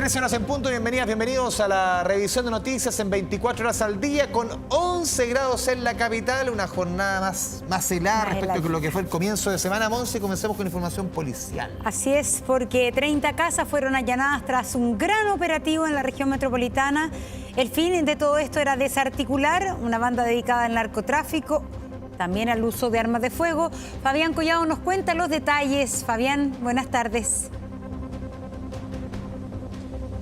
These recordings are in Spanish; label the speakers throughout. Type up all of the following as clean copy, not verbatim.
Speaker 1: 13 horas en punto, bienvenidas, bienvenidos a la revisión de noticias en 24 horas al día con 11 grados en la capital, una jornada más helada respecto a lo que fue el comienzo de semana. Monse, comencemos con información policial.
Speaker 2: Así es, porque 30 casas fueron allanadas tras un gran operativo en la región metropolitana. El fin de todo esto era desarticular una banda dedicada al narcotráfico, también al uso de armas de fuego. Fabián Collado nos cuenta los detalles. Fabián, buenas tardes.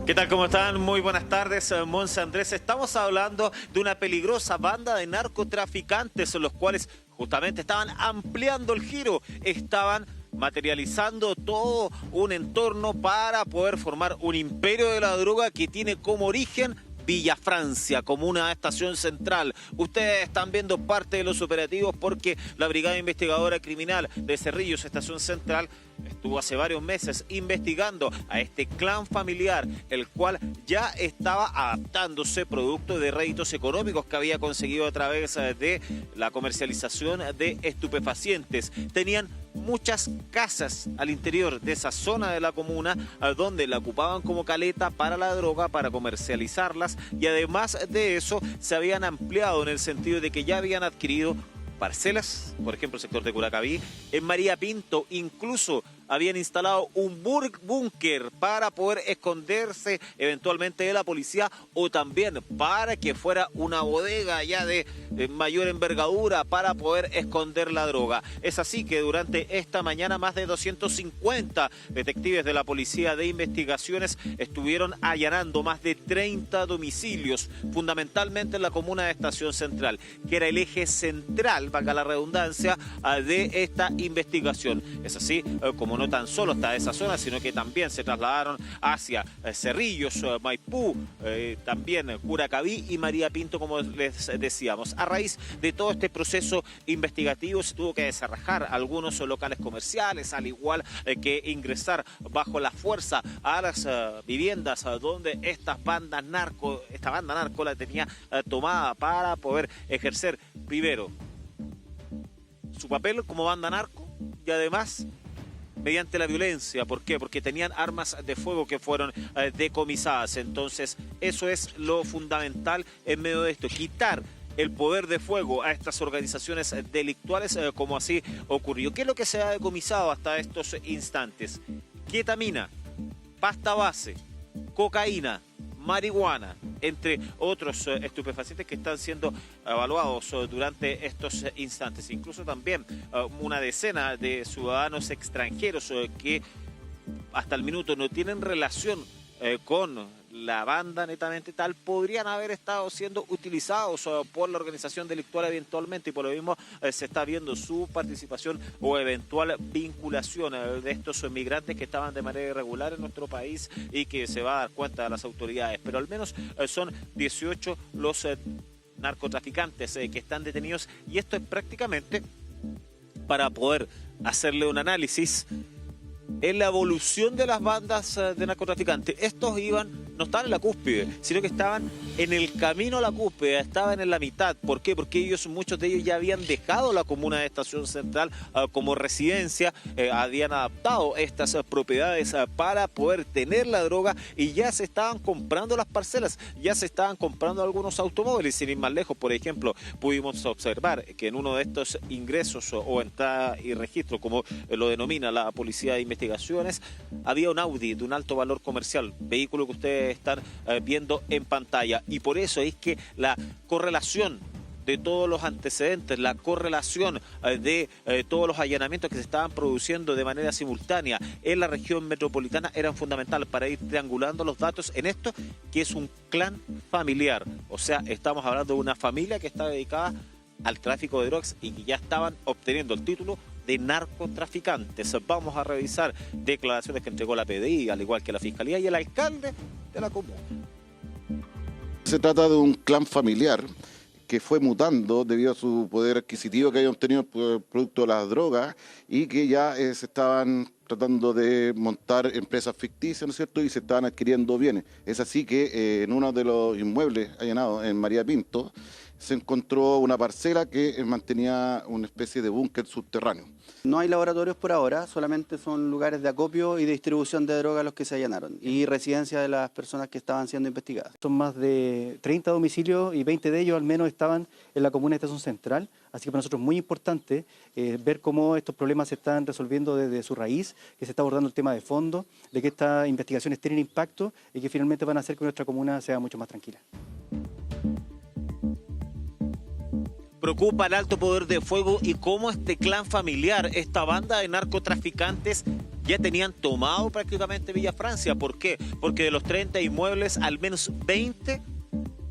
Speaker 3: ¿Qué tal? ¿Cómo están? Muy buenas tardes, Monse, Andrés. Estamos hablando de una peligrosa banda de narcotraficantes, los cuales justamente estaban ampliando el giro, estaban materializando todo un entorno para poder formar un imperio de la droga que tiene como origen Villa Francia, como una estación central. Ustedes están viendo parte de los operativos porque la Brigada Investigadora Criminal de Cerrillos, estación central, estuvo hace varios meses investigando a este clan familiar, el cual ya estaba adaptándose producto de réditos económicos que había conseguido a través de la comercialización de estupefacientes. Tenían muchas casas al interior de esa zona de la comuna donde la ocupaban como caleta para la droga, para comercializarlas, y además de eso se habían ampliado en el sentido de que ya habían adquirido parcelas, por ejemplo el sector de Curacaví, en María Pinto incluso habían instalado un búnker para poder esconderse eventualmente de la policía, o también para que fuera una bodega ya de mayor envergadura para poder esconder la droga. Es así que durante esta mañana más de 250 detectives de la Policía de Investigaciones estuvieron allanando más de 30 domicilios, fundamentalmente en la comuna de Estación Central, que era el eje central, valga la redundancia, de esta investigación. Es así como no tan solo está esa zona, sino que también se trasladaron hacia Cerrillos, Maipú, también Curacaví y María Pinto, como les decíamos. A raíz de todo este proceso investigativo se tuvo que desarraigar algunos locales comerciales, al igual que ingresar bajo la fuerza a las viviendas donde esta banda narco la tenía tomada para poder ejercer primero su papel como banda narco y además mediante la violencia. ¿Por qué? Porque tenían armas de fuego que fueron decomisadas. Entonces, eso es lo fundamental en medio de esto, quitar el poder de fuego a estas organizaciones delictuales, como así ocurrió. ¿Qué es lo que se ha decomisado hasta estos instantes? Ketamina, pasta base, cocaína, marihuana, entre otros estupefacientes que están siendo evaluados durante estos instantes. Incluso también una decena de ciudadanos extranjeros que hasta el minuto no tienen relación con la banda netamente tal, podrían haber estado siendo utilizados por la organización delictual eventualmente, y por lo mismo se está viendo su participación o eventual vinculación de estos migrantes que estaban de manera irregular en nuestro país y que se va a dar cuenta de las autoridades. Pero al menos son 18 los narcotraficantes que están detenidos, y esto es prácticamente para poder hacerle un análisis en la evolución de las bandas de narcotraficantes. Estos no estaban en la cúspide, sino que estaban en el camino a la cúspide, estaban en la mitad. ¿Por qué? Porque muchos de ellos ya habían dejado la comuna de Estación Central como residencia, habían adaptado estas propiedades para poder tener la droga, y ya se estaban comprando las parcelas, ya se estaban comprando algunos automóviles. Sin ir más lejos, por ejemplo, pudimos observar que en uno de estos ingresos o entrada y registro, como lo denomina la Policía de Investigaciones, había un Audi de un alto valor comercial, vehículo que ustedes están viendo en pantalla. Y por eso es que la correlación de todos los antecedentes, la correlación de todos los allanamientos que se estaban produciendo de manera simultánea en la región metropolitana eran fundamentales para ir triangulando los datos en esto, que es un clan familiar. O sea, estamos hablando de una familia que está dedicada al tráfico de drogas y que ya estaban obteniendo el título de narcotraficantes. Vamos a revisar declaraciones que entregó la PDI, al igual que la Fiscalía y el alcalde de la comuna.
Speaker 4: Se trata de un clan familiar que fue mutando debido a su poder adquisitivo que habían obtenido producto de las drogas, y que ya se estaban tratando de montar empresas ficticias, ¿no es cierto?, y se estaban adquiriendo bienes. Es así que en uno de los inmuebles allanados en María Pinto se encontró una parcela que mantenía una especie de búnker subterráneo.
Speaker 5: No hay laboratorios por ahora, solamente son lugares de acopio y de distribución de drogas los que se allanaron y residencia de las personas que estaban siendo investigadas. Son más de 30 domicilios y 20 de ellos al menos estaban en la comuna de Estación Central, así que para nosotros es muy importante ver cómo estos problemas se están resolviendo desde su raíz, que se está abordando el tema de fondo, de que estas investigaciones tienen impacto y que finalmente van a hacer que nuestra comuna sea mucho más tranquila.
Speaker 3: Preocupa el alto poder de fuego y cómo este clan familiar, esta banda de narcotraficantes, ya tenían tomado prácticamente Villa Francia. ¿Por qué? Porque de los 30 inmuebles, al menos 20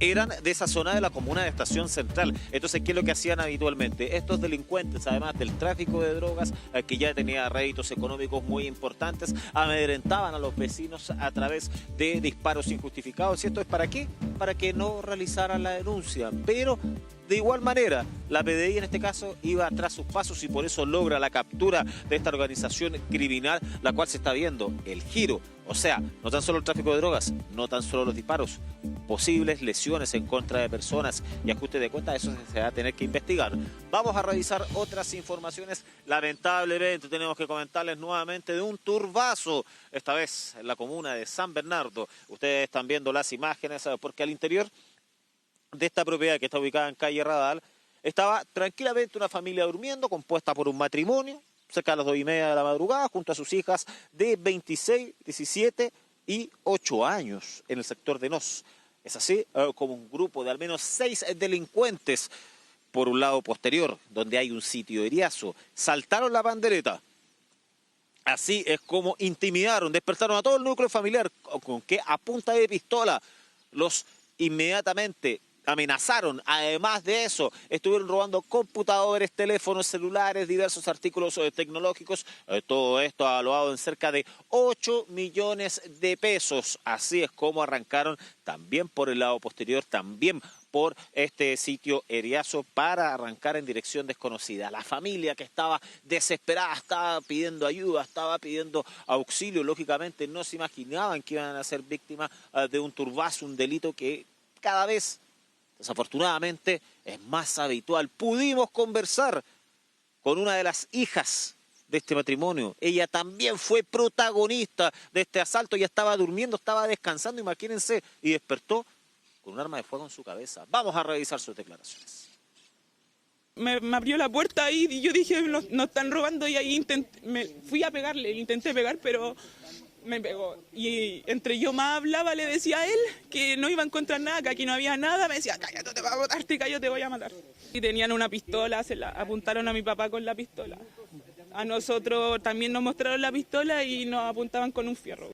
Speaker 3: eran de esa zona de la comuna de Estación Central. Entonces, ¿qué es lo que hacían habitualmente? Estos delincuentes, además del tráfico de drogas, que ya tenía réditos económicos muy importantes, amedrentaban a los vecinos a través de disparos injustificados. ¿Y esto es para qué? Para que no realizaran la denuncia. Pero de igual manera, la PDI en este caso iba tras sus pasos y por eso logra la captura de esta organización criminal, la cual se está viendo el giro. O sea, no tan solo el tráfico de drogas, no tan solo los disparos, posibles lesiones en contra de personas y ajuste de cuentas, eso se va a tener que investigar. Vamos a revisar otras informaciones. Lamentablemente tenemos que comentarles nuevamente de un turbazo, esta vez en la comuna de San Bernardo. Ustedes están viendo las imágenes porque al interior de esta propiedad que está ubicada en calle Radal, estaba tranquilamente una familia durmiendo, compuesta por un matrimonio, cerca de las 2:30 de la madrugada, junto a sus hijas de 26, 17 y 8 años en el sector de Nos. Es así como un grupo de al menos 6 delincuentes por un lado posterior, donde hay un sitio eriazo, saltaron la pandereta. Así es como intimidaron, despertaron a todo el núcleo familiar, con que a punta de pistola los inmediatamente amenazaron. Además de eso, estuvieron robando computadores, teléfonos celulares, diversos artículos tecnológicos. Todo esto evaluado en cerca de 8 millones de pesos. Así es como arrancaron también por el lado posterior, también por este sitio eriazo para arrancar en dirección desconocida. La familia que estaba desesperada, estaba pidiendo ayuda, estaba pidiendo auxilio. Lógicamente no se imaginaban que iban a ser víctimas de un turbazo, un delito que cada vez, desafortunadamente, es más habitual. Pudimos conversar con una de las hijas de este matrimonio. Ella también fue protagonista de este asalto. Ella estaba durmiendo, estaba descansando, imagínense, y despertó con un arma de fuego en su cabeza. Vamos a revisar sus declaraciones.
Speaker 6: Me abrió la puerta ahí y yo dije, nos están robando, y ahí me fui a pegarle, le intenté pegar, pero me pegó. Y entre yo más hablaba, le decía a él que no iba a encontrar nada, que aquí no había nada. Me decía, cállate, te voy a matar, yo te voy a matar. Y tenían una pistola, se la apuntaron a mi papá con la pistola. A nosotros también nos mostraron la pistola y nos apuntaban con un fierro.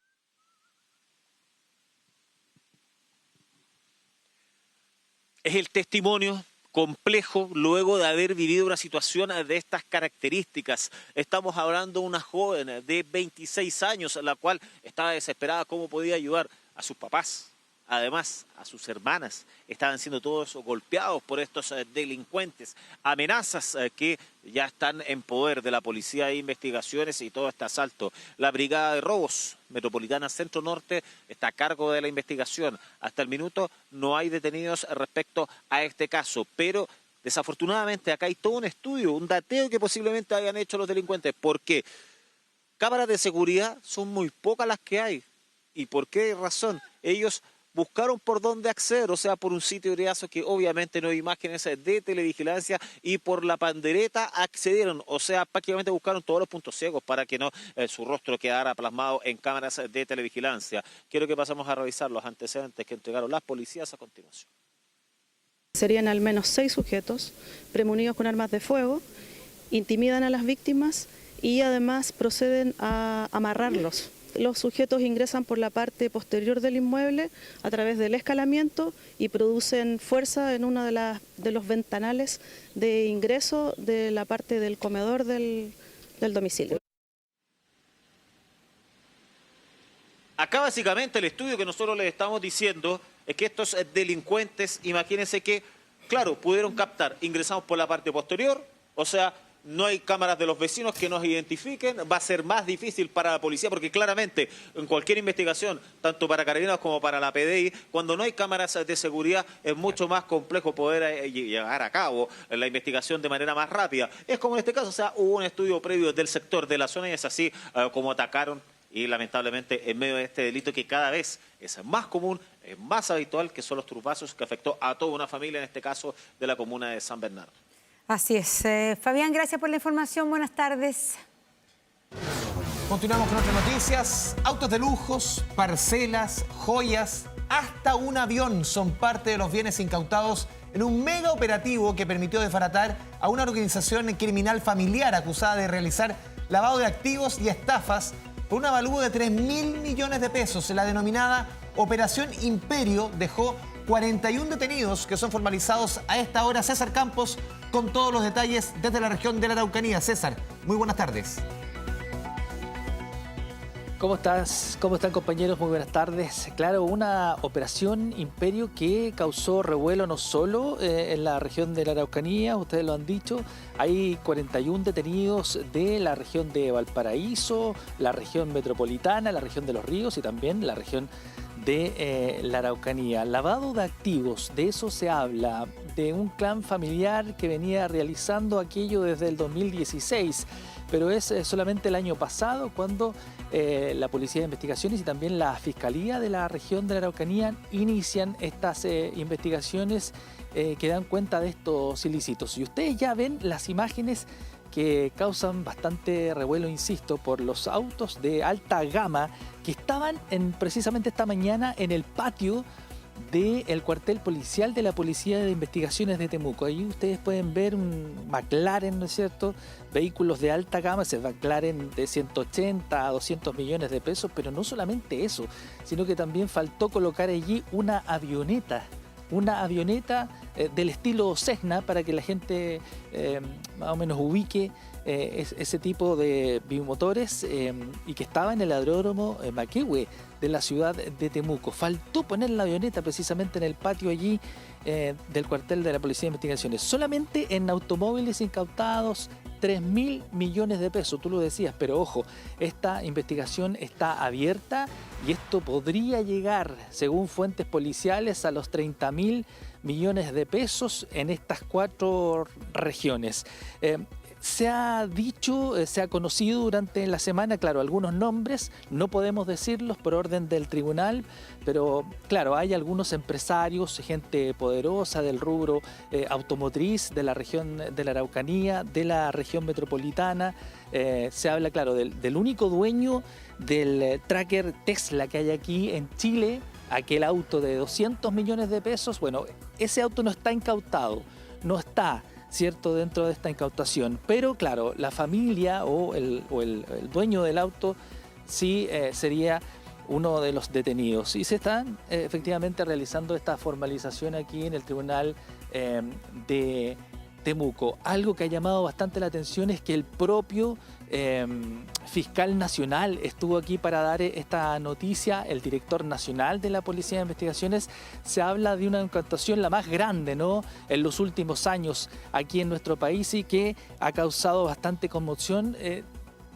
Speaker 3: Es el testimonio complejo luego de haber vivido una situación de estas características. Estamos hablando de una joven de 26 años, la cual estaba desesperada cómo podía ayudar a sus papás, además a sus hermanas. Estaban siendo todos golpeados por estos delincuentes. Amenazas que ya están en poder de la Policía de Investigaciones y todo este asalto. La Brigada de Robos Metropolitana Centro Norte está a cargo de la investigación. Hasta el minuto no hay detenidos respecto a este caso, pero desafortunadamente acá hay todo un estudio, un dateo que posiblemente hayan hecho los delincuentes. ¿Por qué? Cámaras de seguridad son muy pocas las que hay. ¿Y por qué razón? Ellos buscaron por dónde acceder, o sea, por un sitio eriazo que obviamente no hay imágenes de televigilancia, y por la pandereta accedieron, o sea, prácticamente buscaron todos los puntos ciegos para que no su rostro quedara plasmado en cámaras de televigilancia. Quiero que pasemos a revisar los antecedentes que entregaron las policías a continuación.
Speaker 7: Serían al menos 6 sujetos premunidos con armas de fuego, intimidan a las víctimas y además proceden a amarrarlos. Los sujetos ingresan por la parte posterior del inmueble a través del escalamiento y producen fuerza en uno de los ventanales de ingreso de la parte del comedor del domicilio.
Speaker 3: Acá básicamente el estudio que nosotros les estamos diciendo es que estos delincuentes, imagínense que, claro, pudieron captar, ingresamos por la parte posterior, o sea, no hay cámaras de los vecinos que nos identifiquen, va a ser más difícil para la policía, porque claramente en cualquier investigación, tanto para Carabineros como para la PDI, cuando no hay cámaras de seguridad es mucho más complejo poder llevar a cabo la investigación de manera más rápida. Es como en este caso, o sea, hubo un estudio previo del sector de la zona y es así como atacaron y lamentablemente en medio de este delito que cada vez es más común, es más habitual, que son los trupazos que afectó a toda una familia, en este caso de la comuna de San Bernardo.
Speaker 2: Así es. Fabián, gracias por la información. Buenas tardes.
Speaker 1: Continuamos con otras noticias. Autos de lujos, parcelas, joyas, hasta un avión son parte de los bienes incautados en un mega operativo que permitió desbaratar a una organización criminal familiar acusada de realizar lavado de activos y estafas por un avalúo de 3.000 millones de pesos. La denominada Operación Imperio dejó 41 detenidos que son formalizados a esta hora. César Campos con todos los detalles desde la región de la Araucanía. César, muy buenas tardes.
Speaker 8: ¿Cómo estás? ¿Cómo están, compañeros? Muy buenas tardes. Claro, una operación Imperio que causó revuelo no solo en la región de la Araucanía, ustedes lo han dicho, hay 41 detenidos de la región de Valparaíso, la región metropolitana, la región de Los Ríos y también la región de la Araucanía. Lavado de activos, de eso se habla, de un clan familiar que venía realizando aquello desde el 2016, pero es solamente el año pasado cuando la Policía de Investigaciones y también la Fiscalía de la región de la Araucanía inician estas investigaciones que dan cuenta de estos ilícitos. Y ustedes ya ven las imágenes que causan bastante revuelo, insisto, por los autos de alta gama que estaban precisamente esta mañana en el patio del cuartel policial de la Policía de Investigaciones de Temuco. Ahí ustedes pueden ver un McLaren, ¿no es cierto? Vehículos de alta gama, ese McLaren de 180 a 200 millones de pesos, pero no solamente eso, sino que también faltó colocar allí una avioneta del estilo Cessna para que la gente más o menos ubique ese tipo de bimotores y que estaba en el aeródromo Maquehue de la ciudad de Temuco. Faltó poner la avioneta precisamente en el patio allí del cuartel de la Policía de Investigaciones. Solamente en automóviles incautados 3.000 millones de pesos, tú lo decías, pero ojo, esta investigación está abierta y esto podría llegar, según fuentes policiales, a los 30.000 millones de pesos en estas 4 regiones. Se ha dicho, se ha conocido durante la semana, claro, algunos nombres, no podemos decirlos por orden del tribunal, pero claro, hay algunos empresarios, gente poderosa del rubro automotriz de la región de la Araucanía, de la región metropolitana. Se habla, claro, del único dueño del tracker Tesla que hay aquí en Chile, aquel auto de 200 millones de pesos. Bueno, ese auto no está incautado, no está, ¿cierto?, dentro de esta incautación. Pero claro, la familia o el dueño del auto sí sería uno de los detenidos. Y se están efectivamente realizando esta formalización aquí en el Tribunal de Temuco. Algo que ha llamado bastante la atención es que el propio fiscal nacional estuvo aquí para dar esta noticia, el director nacional de la Policía de Investigaciones. Se habla de una incautación la más grande, ¿no?, en los últimos años aquí en nuestro país y que ha causado bastante conmoción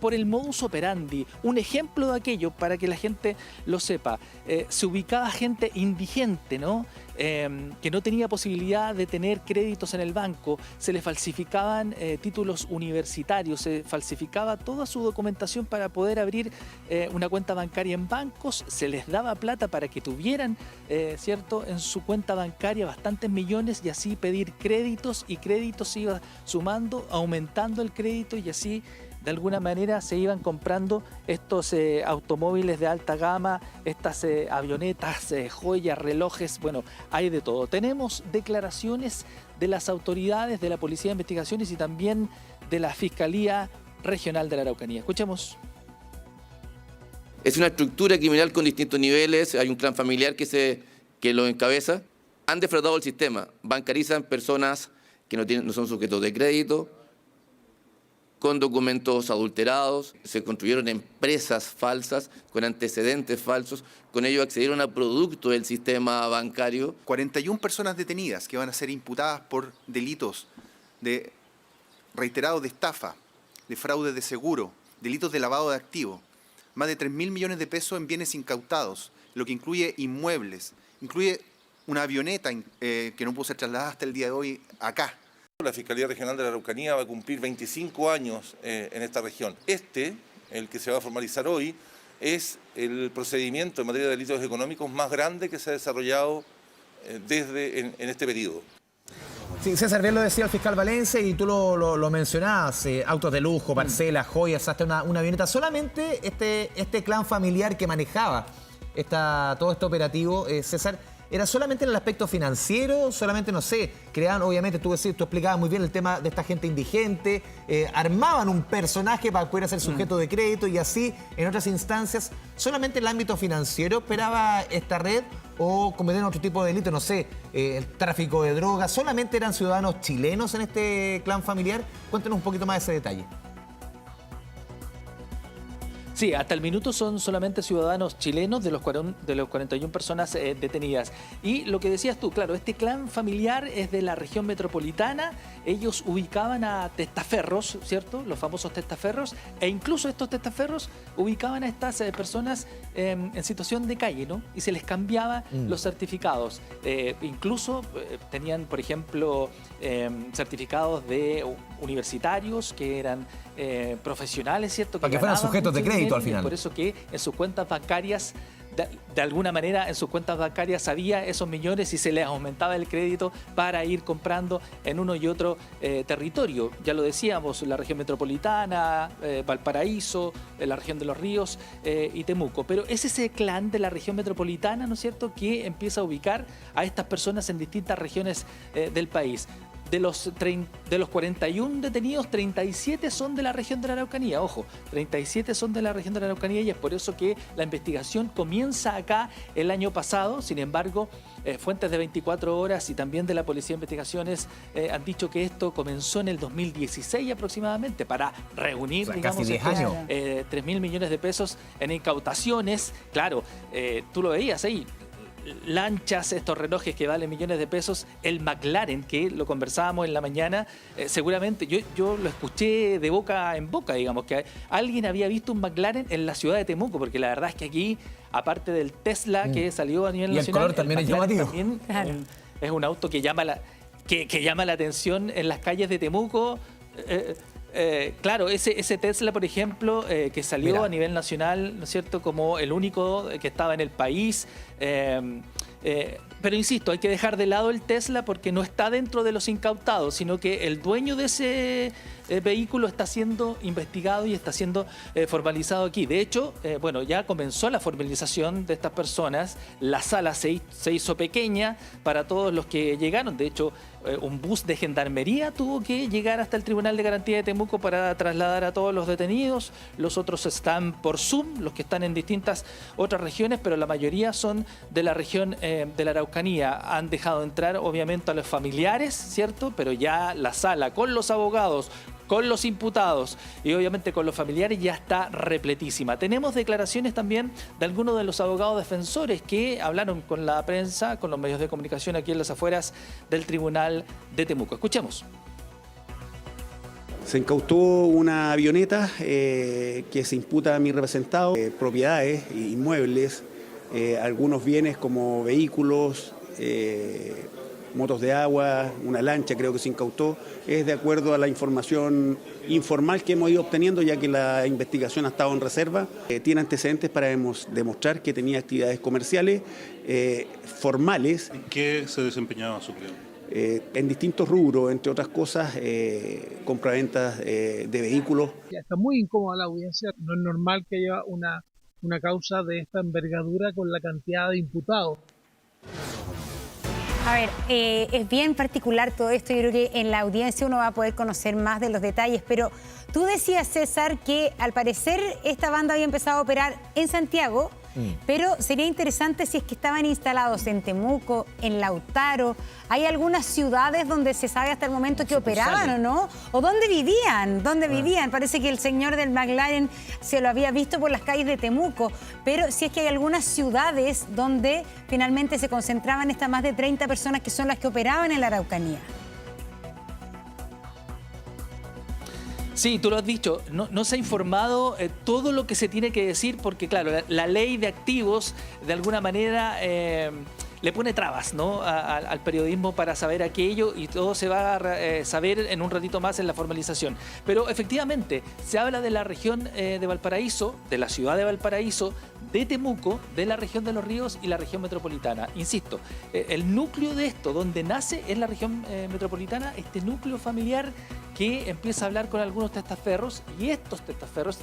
Speaker 8: por el modus operandi. Un ejemplo de aquello, para que la gente lo sepa, se ubicaba gente indigente, ¿no?, que no tenía posibilidad de tener créditos en el banco, se le falsificaban títulos universitarios, se falsificaba toda su documentación para poder abrir una cuenta bancaria en bancos, se les daba plata para que tuvieran, ¿cierto?, en su cuenta bancaria bastantes millones y así pedir créditos, y créditos se iba sumando, aumentando el crédito y así de alguna manera se iban comprando estos automóviles de alta gama, estas avionetas, joyas, relojes, bueno, hay de todo. Tenemos declaraciones de las autoridades de la Policía de Investigaciones y también de la Fiscalía Regional de la Araucanía. Escuchemos.
Speaker 9: Es una estructura criminal con distintos niveles, hay un clan familiar que lo encabeza. Han defraudado el sistema, bancarizan personas que no son sujetos de crédito, con documentos adulterados, se construyeron empresas falsas con antecedentes falsos, con ello accedieron a productos del sistema bancario.
Speaker 10: 41 personas detenidas que van a ser imputadas por delitos de reiterados de estafa, de fraude de seguro, delitos de lavado de activos, más de 3.000 millones de pesos en bienes incautados, lo que incluye inmuebles, incluye una avioneta que no pudo ser trasladada hasta el día de hoy acá.
Speaker 11: La Fiscalía Regional de la Araucanía va a cumplir 25 años en esta región. El que se va a formalizar hoy, es el procedimiento en materia de delitos económicos más grande que se ha desarrollado en este periodo.
Speaker 1: Sí, César, bien lo decía el fiscal Valencia y tú lo mencionabas, autos de lujo, parcelas, joyas, hasta una avioneta. Solamente este clan familiar que manejaba todo este operativo, César, ¿era solamente en el aspecto financiero? Solamente, no sé, creaban, obviamente, tú explicabas muy bien el tema de esta gente indigente, armaban un personaje para poder ser sujeto de crédito y así, en otras instancias, ¿solamente en el ámbito financiero operaba esta red o cometían otro tipo de delito? No sé, el tráfico de drogas. ¿Solamente eran ciudadanos chilenos en este clan familiar? Cuéntanos un poquito más de ese detalle.
Speaker 8: Sí, hasta el minuto son solamente ciudadanos chilenos de los 41 personas detenidas. Y lo que decías tú, claro, este clan familiar es de la región metropolitana. Ellos ubicaban a testaferros, ¿cierto? Los famosos testaferros. E incluso estos testaferros ubicaban a estas personas en situación de calle, ¿no? Y se les cambiaba los certificados. Incluso tenían, por ejemplo, certificados de universitarios que eran profesionales, ¿cierto?
Speaker 1: Para que fueran sujetos de crédito al final.
Speaker 8: Por eso que en sus cuentas bancarias, de alguna manera, en sus cuentas bancarias había esos millones y se les aumentaba el crédito para ir comprando en uno y otro territorio. Ya lo decíamos, la región metropolitana, Valparaíso, la región de Los Ríos y Temuco. Pero es ese clan de la región metropolitana, ¿no es cierto?, que empieza a ubicar a estas personas en distintas regiones del país. De los 41 detenidos, 37 son de la región de la Araucanía. Ojo, 37 son de la región de la Araucanía y es por eso que la investigación comienza acá el año pasado. Sin embargo, fuentes de 24 horas y también de la Policía de Investigaciones han dicho que esto comenzó en el 2016 aproximadamente para reunir,
Speaker 1: o sea,
Speaker 8: digamos,
Speaker 1: casi 10 años.
Speaker 8: 3.000 millones de pesos en incautaciones. Claro, tú lo veías ahí. Lanchas, estos relojes que valen millones de pesos, el McLaren, que lo conversábamos en la mañana, seguramente, yo lo escuché de boca en boca, digamos, que alguien había visto un McLaren en la ciudad de Temuco, porque la verdad es que aquí, aparte del Tesla que salió a nivel nacional,
Speaker 1: el color también es llamativo.
Speaker 8: También es un auto que llama la atención en las calles de Temuco. Claro, ese Tesla, por ejemplo, que salió a nivel nacional, ¿no es cierto?, como el único que estaba en el país. Pero insisto, hay que dejar de lado el Tesla porque no está dentro de los incautados, sino que el dueño de ese vehículo está siendo investigado y está siendo formalizado aquí. De hecho, bueno, ya comenzó la formalización de estas personas. La sala se hizo pequeña para todos los que llegaron. De hecho, un bus de gendarmería tuvo que llegar hasta el Tribunal de Garantía de Temuco para trasladar a todos los detenidos. Los otros están por Zoom, los que están en distintas otras regiones, pero la mayoría son de la región de la Araucanía. Han dejado entrar, obviamente, a los familiares, ¿cierto? Pero ya la sala, con los abogados, con los imputados y obviamente con los familiares, ya está repletísima. Tenemos declaraciones también de algunos de los abogados defensores que hablaron con la prensa, con los medios de comunicación aquí en las afueras del Tribunal de Temuco. Escuchemos.
Speaker 12: Se incautó una avioneta que se imputa a mi representado, propiedades, inmuebles, algunos bienes como vehículos, motos de agua, una lancha creo que se incautó. Es de acuerdo a la información informal que hemos ido obteniendo, ya que la investigación ha estado en reserva. Tiene antecedentes para demostrar que tenía actividades comerciales formales.
Speaker 13: ¿En qué se desempeñaba su cliente?
Speaker 12: En distintos rubros, entre otras cosas, compraventas de vehículos.
Speaker 14: Está muy incómoda la audiencia, no es normal que haya una causa de esta envergadura con la cantidad de imputados.
Speaker 2: A ver, es bien particular todo esto. Yo creo que en la audiencia uno va a poder conocer más de los detalles, pero tú decías, César, que al parecer esta banda había empezado a operar en Santiago, pero sería interesante si es que estaban instalados en Temuco, en Lautaro. ¿Hay algunas ciudades donde se sabe hasta el momento que operaban o no? ¿O dónde vivían? ¿Dónde vivían? Parece que el señor del McLaren se lo había visto por las calles de Temuco, pero si es que hay algunas ciudades donde finalmente se concentraban estas más de 30 personas que son las que operaban en la Araucanía.
Speaker 8: Sí, tú lo has dicho, no se ha informado todo lo que se tiene que decir porque, claro, la ley de activos de alguna manera le pone trabas, ¿no? al periodismo para saber aquello y todo se va a saber en un ratito más en la formalización. Pero efectivamente, se habla de la región de Valparaíso, de la ciudad de Valparaíso, de Temuco, de la región de Los Ríos y la región metropolitana. Insisto, el núcleo de esto, donde nace, es la región metropolitana, este núcleo familiar que empieza a hablar con algunos testaferros y estos testaferros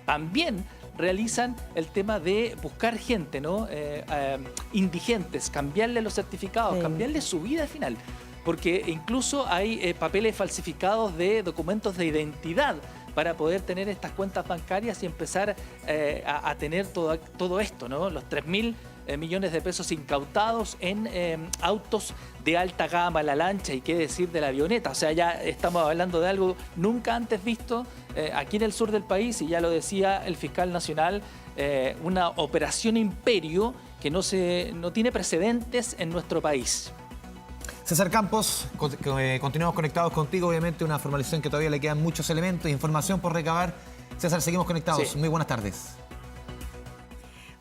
Speaker 8: también realizan el tema de buscar gente, ¿no? Indigentes, cambiarle los certificados, cambiarle su vida al final. Porque incluso hay papeles falsificados de documentos de identidad para poder tener estas cuentas bancarias y empezar a tener todo esto, ¿no? Los 3.000 millones de pesos incautados en autos de alta gama, la lancha y qué decir de la avioneta. O sea, ya estamos hablando de algo nunca antes visto aquí en el sur del país y ya lo decía el fiscal nacional, una operación imperio que no tiene precedentes en nuestro país.
Speaker 1: César Campos, continuamos conectados contigo, obviamente una formalización que todavía le quedan muchos elementos, información por recabar. César, seguimos conectados. Sí. Muy buenas tardes.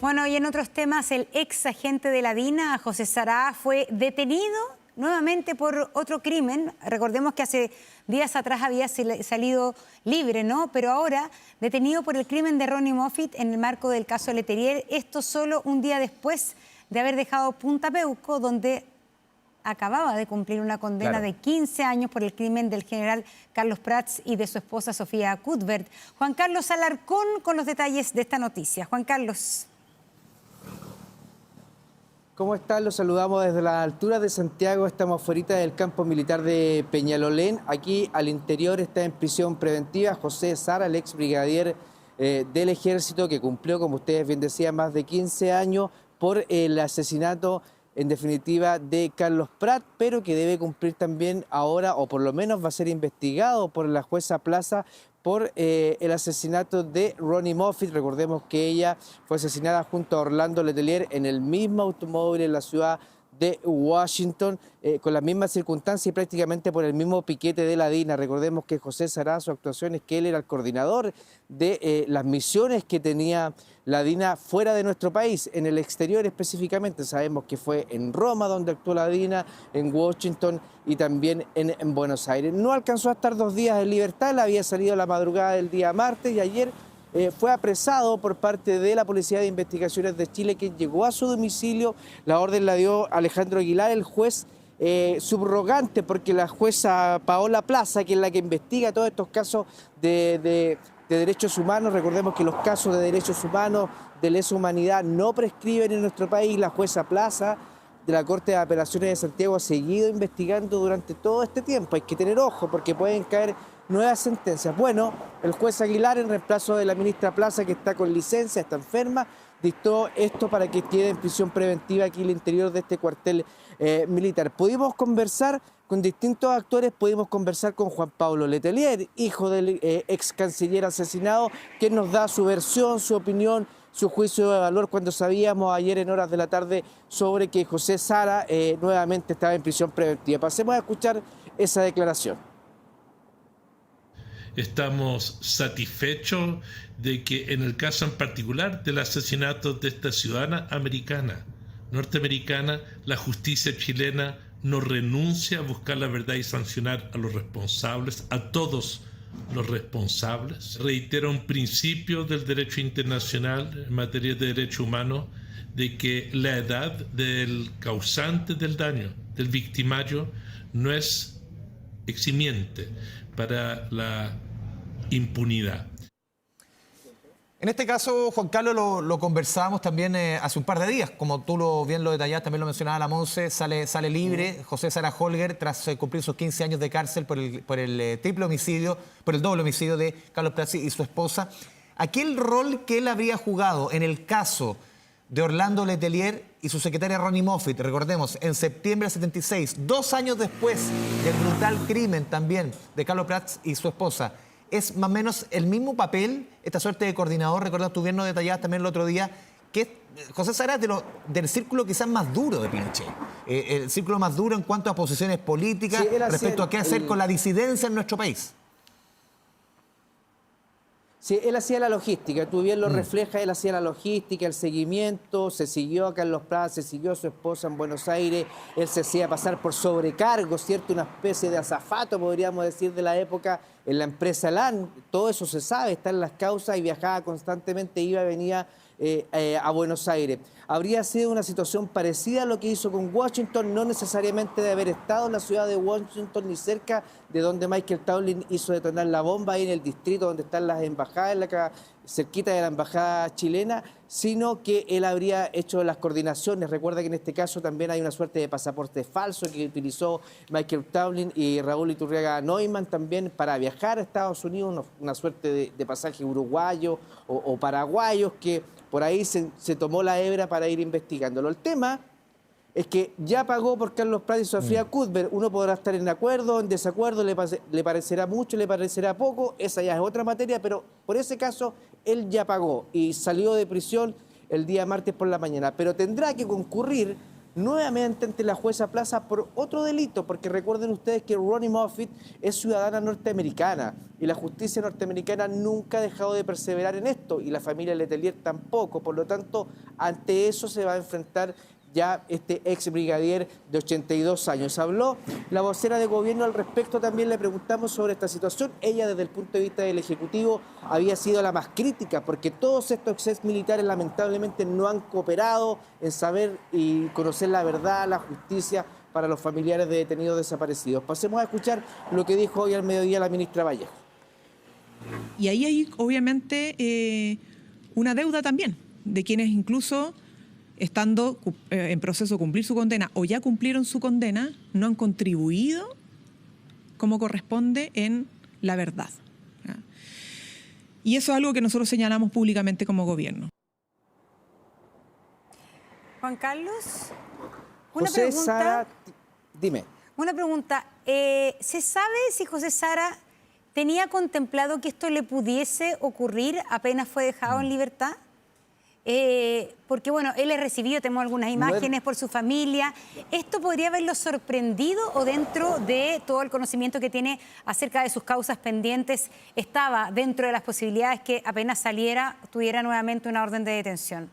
Speaker 2: Bueno, y en otros temas, el ex agente de la DINA, José Sará, fue detenido nuevamente por otro crimen. Recordemos que hace días atrás había salido libre, ¿no? Pero ahora detenido por el crimen de Ronnie Moffitt en el marco del caso Letelier. Esto solo un día después de haber dejado Punta Peuco, donde acababa de cumplir una condena de 15 años por el crimen del general Carlos Prats y de su esposa Sofía Cuthbert. Juan Carlos Alarcón con los detalles de esta noticia. Juan Carlos.
Speaker 15: ¿Cómo están? Los saludamos desde la altura de Santiago. Estamos fuera del campo militar de Peñalolén. Aquí al interior está en prisión preventiva José Sara, el ex brigadier del Ejército, que cumplió, como ustedes bien decían, más de 15 años por el asesinato, en definitiva, de Carlos Prat, pero que debe cumplir también ahora, o por lo menos va a ser investigado por la jueza Plaza, por el asesinato de Ronnie Moffitt. Recordemos que ella fue asesinada junto a Orlando Letelier en el mismo automóvil en la ciudad de Washington, con las mismas circunstancias y prácticamente por el mismo piquete de la DINA. Recordemos que José Sará, su actuación es que él era el coordinador de las misiones que tenía la DINA fuera de nuestro país, en el exterior específicamente. Sabemos que fue en Roma donde actuó la DINA, en Washington y también en Buenos Aires. No alcanzó a estar 2 días en libertad, él había salido la madrugada del día martes y ayer fue apresado por parte de la Policía de Investigaciones de Chile, que llegó a su domicilio. La orden la dio Alejandro Aguilar, el juez subrogante, porque la jueza Paola Plaza, que es la que investiga todos estos casos de derechos humanos. Recordemos que los casos de derechos humanos, de lesa humanidad, no prescriben en nuestro país. La jueza Plaza de la Corte de Apelaciones de Santiago ha seguido investigando durante todo este tiempo. Hay que tener ojo porque pueden caer nuevas sentencias. Bueno, el juez Aguilar, en reemplazo de la ministra Plaza, que está con licencia, está enferma, dictó esto para que quede en prisión preventiva aquí en el interior de este cuartel militar. Pudimos conversar con distintos actores, pudimos conversar con Juan Pablo Letelier, hijo del ex canciller asesinado, quien nos da su versión, su opinión, su juicio de valor cuando sabíamos ayer en horas de la tarde sobre que José Sara nuevamente estaba en prisión preventiva. Pasemos a escuchar esa declaración.
Speaker 16: Estamos satisfechos de que en el caso en particular del asesinato de esta ciudadana americana, norteamericana, la justicia chilena no renuncia a buscar la verdad y sancionar a los responsables, a todos los responsables. Reitera un principio del derecho internacional en materia de derechos humanos, de que la edad del causante del daño, del victimario, no es eximiente para la impunidad.
Speaker 1: En este caso, Juan Carlos, lo conversábamos también hace un par de días, como tú bien lo detallas, también lo mencionaba la Monse, sale libre José Sara Holger tras cumplir sus 15 años de cárcel por el triple homicidio, por el doble homicidio de Carlos Prats y su esposa. Aquel rol que él habría jugado en el caso de Orlando Letelier y su secretaria Ronnie Moffitt, recordemos, en septiembre del 76, 2 años después del brutal crimen también de Carlos Prats y su esposa, es más o menos el mismo papel, esta suerte de coordinador. Recordás, tú bien nos detallabas también el otro día, que José Sara es del círculo quizás más duro de Pinochet, el círculo más duro en cuanto a posiciones políticas, sí, respecto a qué hacer con la disidencia en nuestro país.
Speaker 15: Sí, él hacía la logística, tú bien lo reflejas, él hacía la logística, el seguimiento, se siguió a Carlos Prat, se siguió a su esposa en Buenos Aires, él se hacía pasar por sobrecargo, ¿cierto? Una especie de azafato, podríamos decir, de la época en la empresa LAN, todo eso se sabe, está en las causas y viajaba constantemente, iba y venía a Buenos Aires. Habría sido una situación parecida a lo que hizo con Washington, no necesariamente de haber estado en la ciudad de Washington ni cerca de donde Michael Towlin hizo detonar la bomba, ahí en el distrito donde están las embajadas, cerquita de la embajada chilena, sino que él habría hecho las coordinaciones. Recuerda que en este caso también hay una suerte de pasaporte falso que utilizó Michael Towlin y Raúl Iturriaga Neumann también para viajar a Estados Unidos, una suerte de pasaje uruguayo o paraguayos que por ahí se tomó la hebra para ir investigándolo. El tema es que ya pagó por Carlos Prat y Sofía Cuthbert. Uno podrá estar en acuerdo, en desacuerdo, le parecerá mucho, le parecerá poco, esa ya es otra materia, pero por ese caso él ya pagó y salió de prisión el día martes por la mañana. Pero tendrá que concurrir nuevamente ante la jueza Plaza por otro delito, porque recuerden ustedes que Ronnie Moffitt es ciudadana norteamericana y la justicia norteamericana nunca ha dejado de perseverar en esto y la familia Letelier tampoco. Por lo tanto, ante eso se va a enfrentar ya este ex brigadier de 82 años. Habló la vocera de gobierno al respecto, también le preguntamos sobre esta situación. Ella, desde el punto de vista del Ejecutivo, había sido la más crítica porque todos estos ex militares lamentablemente no han cooperado en saber y conocer la verdad, la justicia para los familiares de detenidos desaparecidos. Pasemos a escuchar lo que dijo hoy al mediodía la ministra Vallejo.
Speaker 17: Y ahí hay obviamente una deuda también de quienes incluso estando en proceso de cumplir su condena o ya cumplieron su condena, no han contribuido como corresponde en la verdad. ¿Ya? Y eso es algo que nosotros señalamos públicamente como gobierno.
Speaker 2: Juan Carlos, una
Speaker 15: José
Speaker 2: pregunta.
Speaker 15: Sara, dime.
Speaker 2: Una pregunta. ¿Se sabe si José Sara tenía contemplado que esto le pudiese ocurrir apenas fue dejado en libertad? Porque bueno, él es recibido, tenemos algunas imágenes por su familia. ¿Esto podría haberlo sorprendido o dentro de todo el conocimiento que tiene acerca de sus causas pendientes, estaba dentro de las posibilidades que apenas saliera, tuviera nuevamente una orden de detención?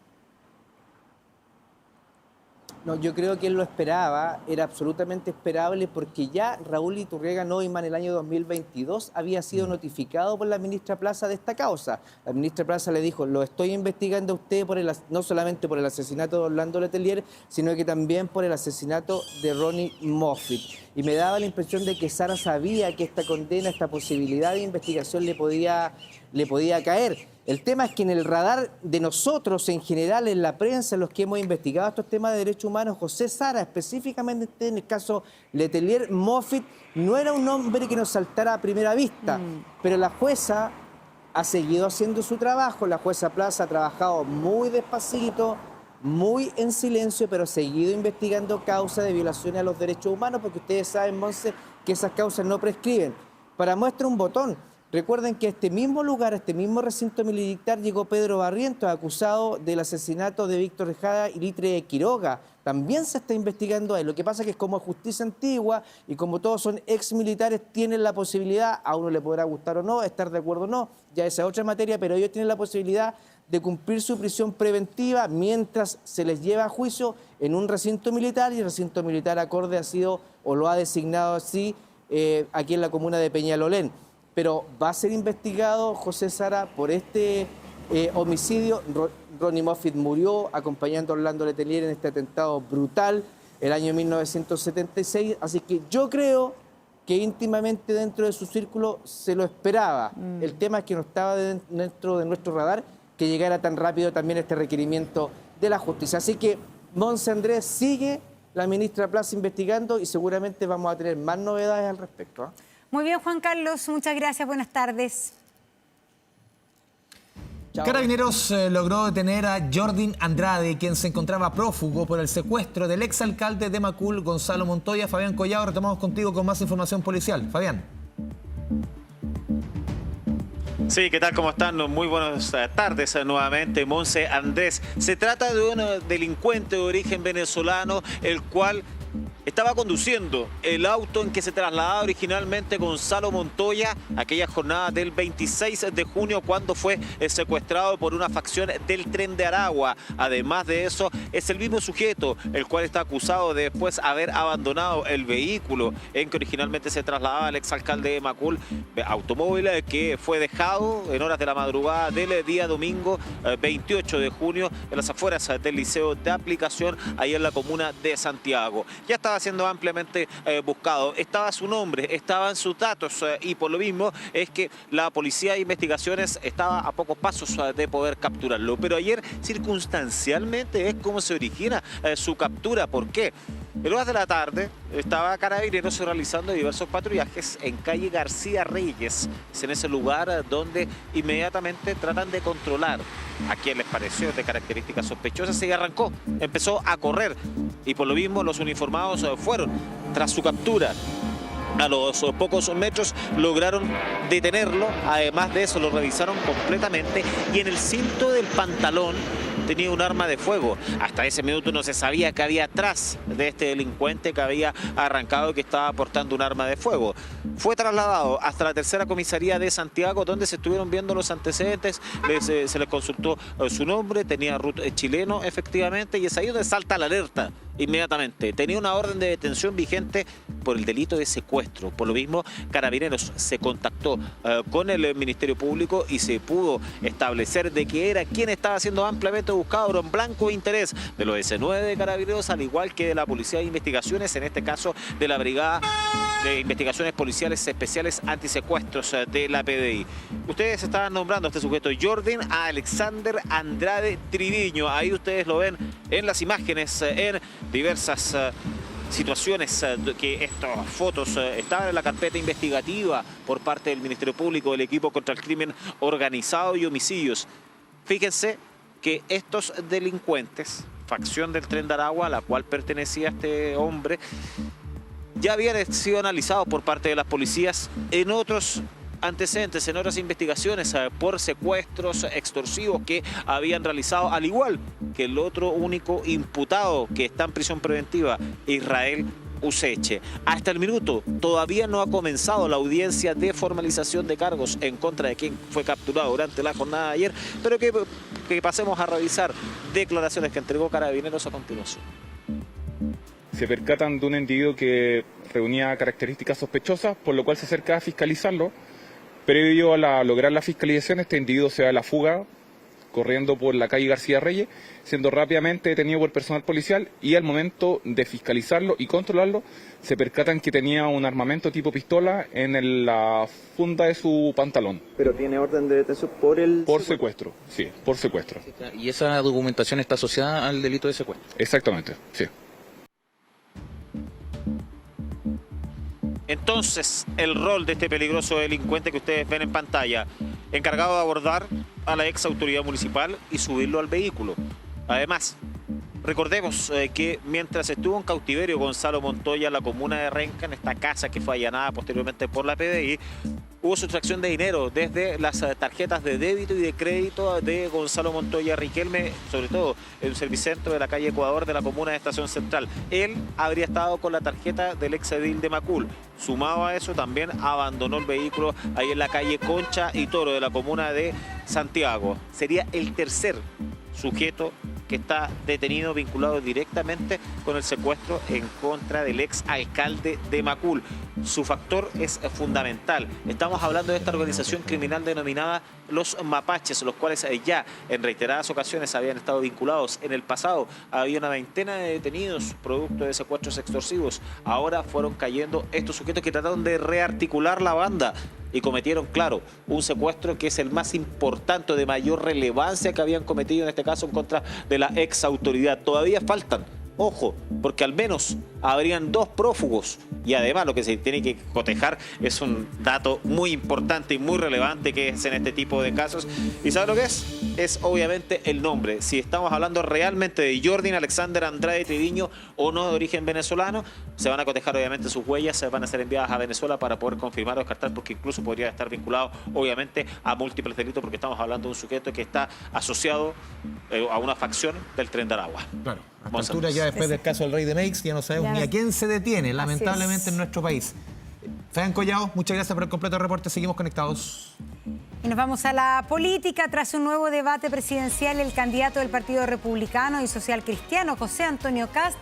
Speaker 15: No, yo creo que él lo esperaba, era absolutamente esperable porque ya Raúl Iturriaga Neumann el año 2022 había sido notificado por la ministra Plaza de esta causa. La ministra Plaza le dijo, lo estoy investigando a usted no solamente por el asesinato de Orlando Letelier, sino que también por el asesinato de Ronnie Moffitt. Y me daba la impresión de que Sara sabía que esta condena, esta posibilidad de investigación le podía caer. El tema es que en el radar de nosotros, en general, en la prensa, en los que hemos investigado estos temas de derechos humanos, José Sara, específicamente en el caso Letelier, Moffitt, no era un hombre que nos saltara a primera vista, pero la jueza ha seguido haciendo su trabajo, la jueza Plaza ha trabajado muy despacito, muy en silencio, pero ha seguido investigando causas de violaciones a los derechos humanos, porque ustedes saben, Monse, que esas causas no prescriben. Para muestra un botón. Recuerden que a este mismo lugar, a este mismo recinto militar, llegó Pedro Barrientos, acusado del asesinato de Víctor Tejada y Litre Quiroga. También se está investigando ahí. Lo que pasa es que como justicia antigua y como todos son ex militares, tienen la posibilidad, a uno le podrá gustar o no, estar de acuerdo o no, ya esa es otra materia, pero ellos tienen la posibilidad de cumplir su prisión preventiva mientras se les lleva a juicio en un recinto militar, y el recinto militar acorde ha sido o lo ha designado así aquí en la comuna de Peñalolén. Pero va a ser investigado José Sara por este homicidio. Ronnie Moffitt murió acompañando a Orlando Letelier en este atentado brutal el año 1976. Así que yo creo que íntimamente dentro de su círculo se lo esperaba. El tema es que no estaba dentro de nuestro radar que llegara tan rápido también este requerimiento de la justicia. Así que Monse Andrés, sigue la ministra Plaza investigando y seguramente vamos a tener más novedades al respecto.
Speaker 2: Muy bien, Juan Carlos, muchas gracias, buenas tardes.
Speaker 1: Chao. Carabineros logró detener a Jordin Andrade, quien se encontraba prófugo por el secuestro del exalcalde de Macul, Gonzalo Montoya. Fabián Collado, retomamos contigo con más información policial. Fabián.
Speaker 3: Sí, ¿qué tal? ¿Cómo están? Muy buenas tardes nuevamente, Monse Andrés. Se trata de un delincuente de origen venezolano, el cual estaba conduciendo el auto en que se trasladaba originalmente Gonzalo Montoya aquella jornada del 26 de junio cuando fue secuestrado por una facción del Tren de Aragua. Además de eso, es el mismo sujeto el cual está acusado de después haber abandonado el vehículo en que originalmente se trasladaba el exalcalde de Macul, automóvil que fue dejado en horas de la madrugada del día domingo 28 de junio en las afueras del Liceo de Aplicación, ahí en la comuna de Santiago. Ya estaba siendo ampliamente buscado, estaba su nombre, estaban sus datos y por lo mismo es que la Policía de Investigaciones estaba a pocos pasos de poder capturarlo. Pero ayer circunstancialmente es como se origina su captura. ¿Por qué? En horas de la tarde estaba Carabineros realizando diversos patrullajes en calle García Reyes. Es en ese lugar donde inmediatamente tratan de controlar a quien les pareció de características sospechosas y arrancó, empezó a correr y por lo mismo los uniformados fueron tras su captura. A los pocos metros lograron detenerlo, además de eso lo revisaron completamente y en el cinto del pantalón tenía un arma de fuego. Hasta ese minuto no se sabía qué había atrás de este delincuente que había arrancado y que estaba portando un arma de fuego. Fue trasladado hasta la tercera comisaría de Santiago donde se estuvieron viendo los antecedentes, se les consultó su nombre, tenía root chileno efectivamente y es ahí donde salta la alerta. Inmediatamente tenía una orden de detención vigente por el delito de secuestro. Por lo mismo, Carabineros se contactó con el Ministerio Público y se pudo establecer de que era quien estaba siendo ampliamente buscado en blanco interés de los S9 de Carabineros, al igual que de la Policía de Investigaciones, en este caso de la Brigada de Investigaciones Policiales Especiales Antisecuestros de la PDI. Ustedes estaban nombrando a este sujeto, Jordan Alexander Andrade Triviño. Ahí ustedes lo ven en las imágenes, en diversas situaciones que estas fotos estaban en la carpeta investigativa por parte del Ministerio Público, del equipo contra el crimen organizado y homicidios. Fíjense que estos delincuentes, facción del Tren de Aragua, a la cual pertenecía este hombre, ya habían sido analizados por parte de las policías en otros antecedentes, en otras investigaciones por secuestros extorsivos que habían realizado, al igual que el otro único imputado que está en prisión preventiva, Israel Useche. Hasta el minuto todavía no ha comenzado la audiencia de formalización de cargos en contra de quien fue capturado durante la jornada de ayer, pero que pasemos a revisar declaraciones que entregó Carabineros a continuación.
Speaker 18: Se percatan de un individuo que reunía características sospechosas, por lo cual se acerca a fiscalizarlo. Previo a lograr la fiscalización, este individuo se da a la fuga, corriendo por la calle García Reyes, siendo rápidamente detenido por personal policial y al momento de fiscalizarlo y controlarlo, se percatan que tenía un armamento tipo pistola en la funda de su pantalón.
Speaker 19: ¿Pero tiene orden de detención
Speaker 18: por secuestro? Sí, por secuestro.
Speaker 19: ¿Y esa documentación está asociada al delito de secuestro?
Speaker 18: Exactamente, sí.
Speaker 3: Entonces, el rol de este peligroso delincuente que ustedes ven en pantalla, encargado de abordar a la ex autoridad municipal y subirlo al vehículo. Además, recordemos que mientras estuvo en cautiverio Gonzalo Montoya en la comuna de Renca, en esta casa que fue allanada posteriormente por la PDI, hubo sustracción de dinero desde las tarjetas de débito y de crédito de Gonzalo Montoya Riquelme, sobre todo en un servicentro de la calle Ecuador de la comuna de Estación Central. Él habría estado con la tarjeta del ex edil de Macul. Sumado a eso, también abandonó el vehículo ahí en la calle Concha y Toro de la comuna de Santiago. Sería el tercer sujeto que está detenido vinculado directamente con el secuestro en contra del ex alcalde de Macul. Su factor es fundamental. Estamos hablando de esta organización criminal denominada Los Mapaches, los cuales ya en reiteradas ocasiones habían estado vinculados. En el pasado había una veintena de detenidos producto de secuestros extorsivos. Ahora fueron cayendo estos sujetos que trataron de rearticular la banda y cometieron, claro, un secuestro que es el más importante, de mayor relevancia que habían cometido en este caso en contra de la ex autoridad. Todavía faltan, ojo, porque al menos habrían 2 prófugos y además lo que se tiene que cotejar es un dato muy importante y muy relevante que es en este tipo de casos. ¿Y sabe lo que es? Es obviamente el nombre. Si estamos hablando realmente de Jordan Alexander Andrade Triviño o no de origen venezolano, se van a cotejar obviamente sus huellas, se van a ser enviadas a Venezuela para poder confirmar o descartar, porque incluso podría estar vinculado obviamente a múltiples delitos, porque estamos hablando de un sujeto que está asociado a una facción del Tren de Aragua.
Speaker 1: Claro. A esta altura, ya después del caso del Rey de Meix, ya no sabemos ni a quién se detiene, lamentablemente, en nuestro país. Fabián Collado, muchas gracias por el completo reporte. Seguimos conectados.
Speaker 2: Y nos vamos a la política. Tras un nuevo debate presidencial, el candidato del Partido Republicano y Social Cristiano, José Antonio Kast,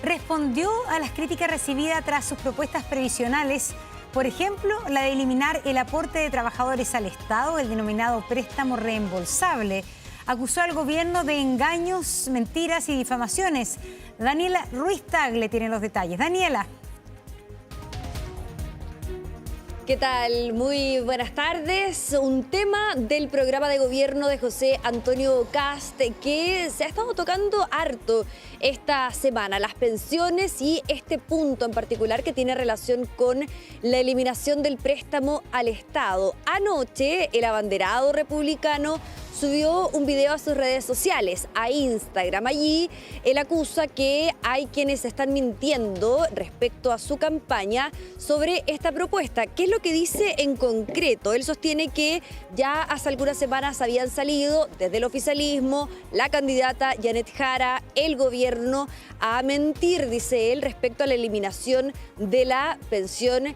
Speaker 2: respondió a las críticas recibidas tras sus propuestas previsionales. Por ejemplo, la de eliminar el aporte de trabajadores al Estado, el denominado préstamo reembolsable. Acusó al gobierno de engaños, mentiras y difamaciones. Daniela Ruiz Tagle tiene los detalles. Daniela.
Speaker 20: ¿Qué tal? Muy buenas tardes. Un tema del programa de gobierno de José Antonio Kast que se ha estado tocando harto esta semana, las pensiones y este punto en particular que tiene relación con la eliminación del préstamo al Estado. Anoche, el abanderado republicano subió un video a sus redes sociales, a Instagram. Allí él acusa que hay quienes están mintiendo respecto a su campaña sobre esta propuesta. ¿Qué es lo que dice en concreto? Él sostiene que ya hace algunas semanas habían salido desde el oficialismo la candidata Janet Jara, el gobierno, a mentir, dice él, respecto a la eliminación de la pensión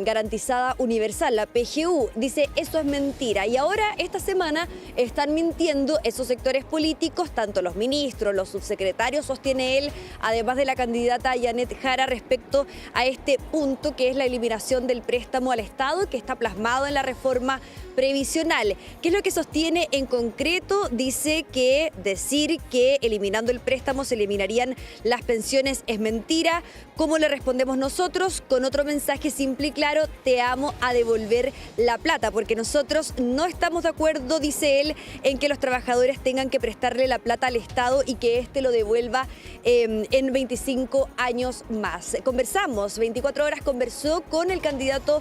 Speaker 20: garantizada universal, la PGU. Dice, eso es mentira. Y ahora, esta semana, están mintiendo esos sectores políticos, tanto los ministros, los subsecretarios, sostiene él, además de la candidata Janet Jara, respecto a este punto que es la eliminación del préstamo al Estado, que está plasmado en la reforma previsional. ¿Qué es lo que sostiene en concreto? Dice que decir que eliminando el préstamo se eliminarían las pensiones es mentira. ¿Cómo le respondemos nosotros? Con otro mensaje simple y claro: te amo a devolver la plata, porque nosotros no estamos de acuerdo, dice él, en que los trabajadores tengan que prestarle la plata al Estado y que éste lo devuelva en 25 años más. Conversamos, 24 horas conversó con el candidato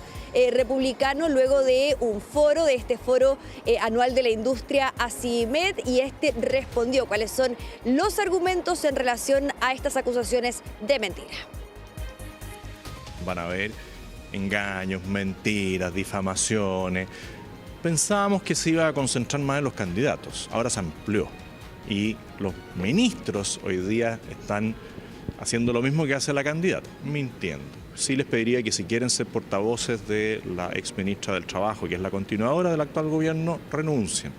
Speaker 20: republicano luego de un foro, de este foro anual de la industria ACIMED, y este respondió cuáles son los argumentos en relación a estas acusaciones de mentira.
Speaker 21: Van a haber engaños, mentiras, difamaciones. Pensábamos que se iba a concentrar más en los candidatos, ahora se amplió. Y los ministros hoy día están haciendo lo mismo que hace la candidata, mintiendo. Sí les pediría que si quieren ser portavoces de la exministra del Trabajo, que es la continuadora del actual gobierno, renuncien.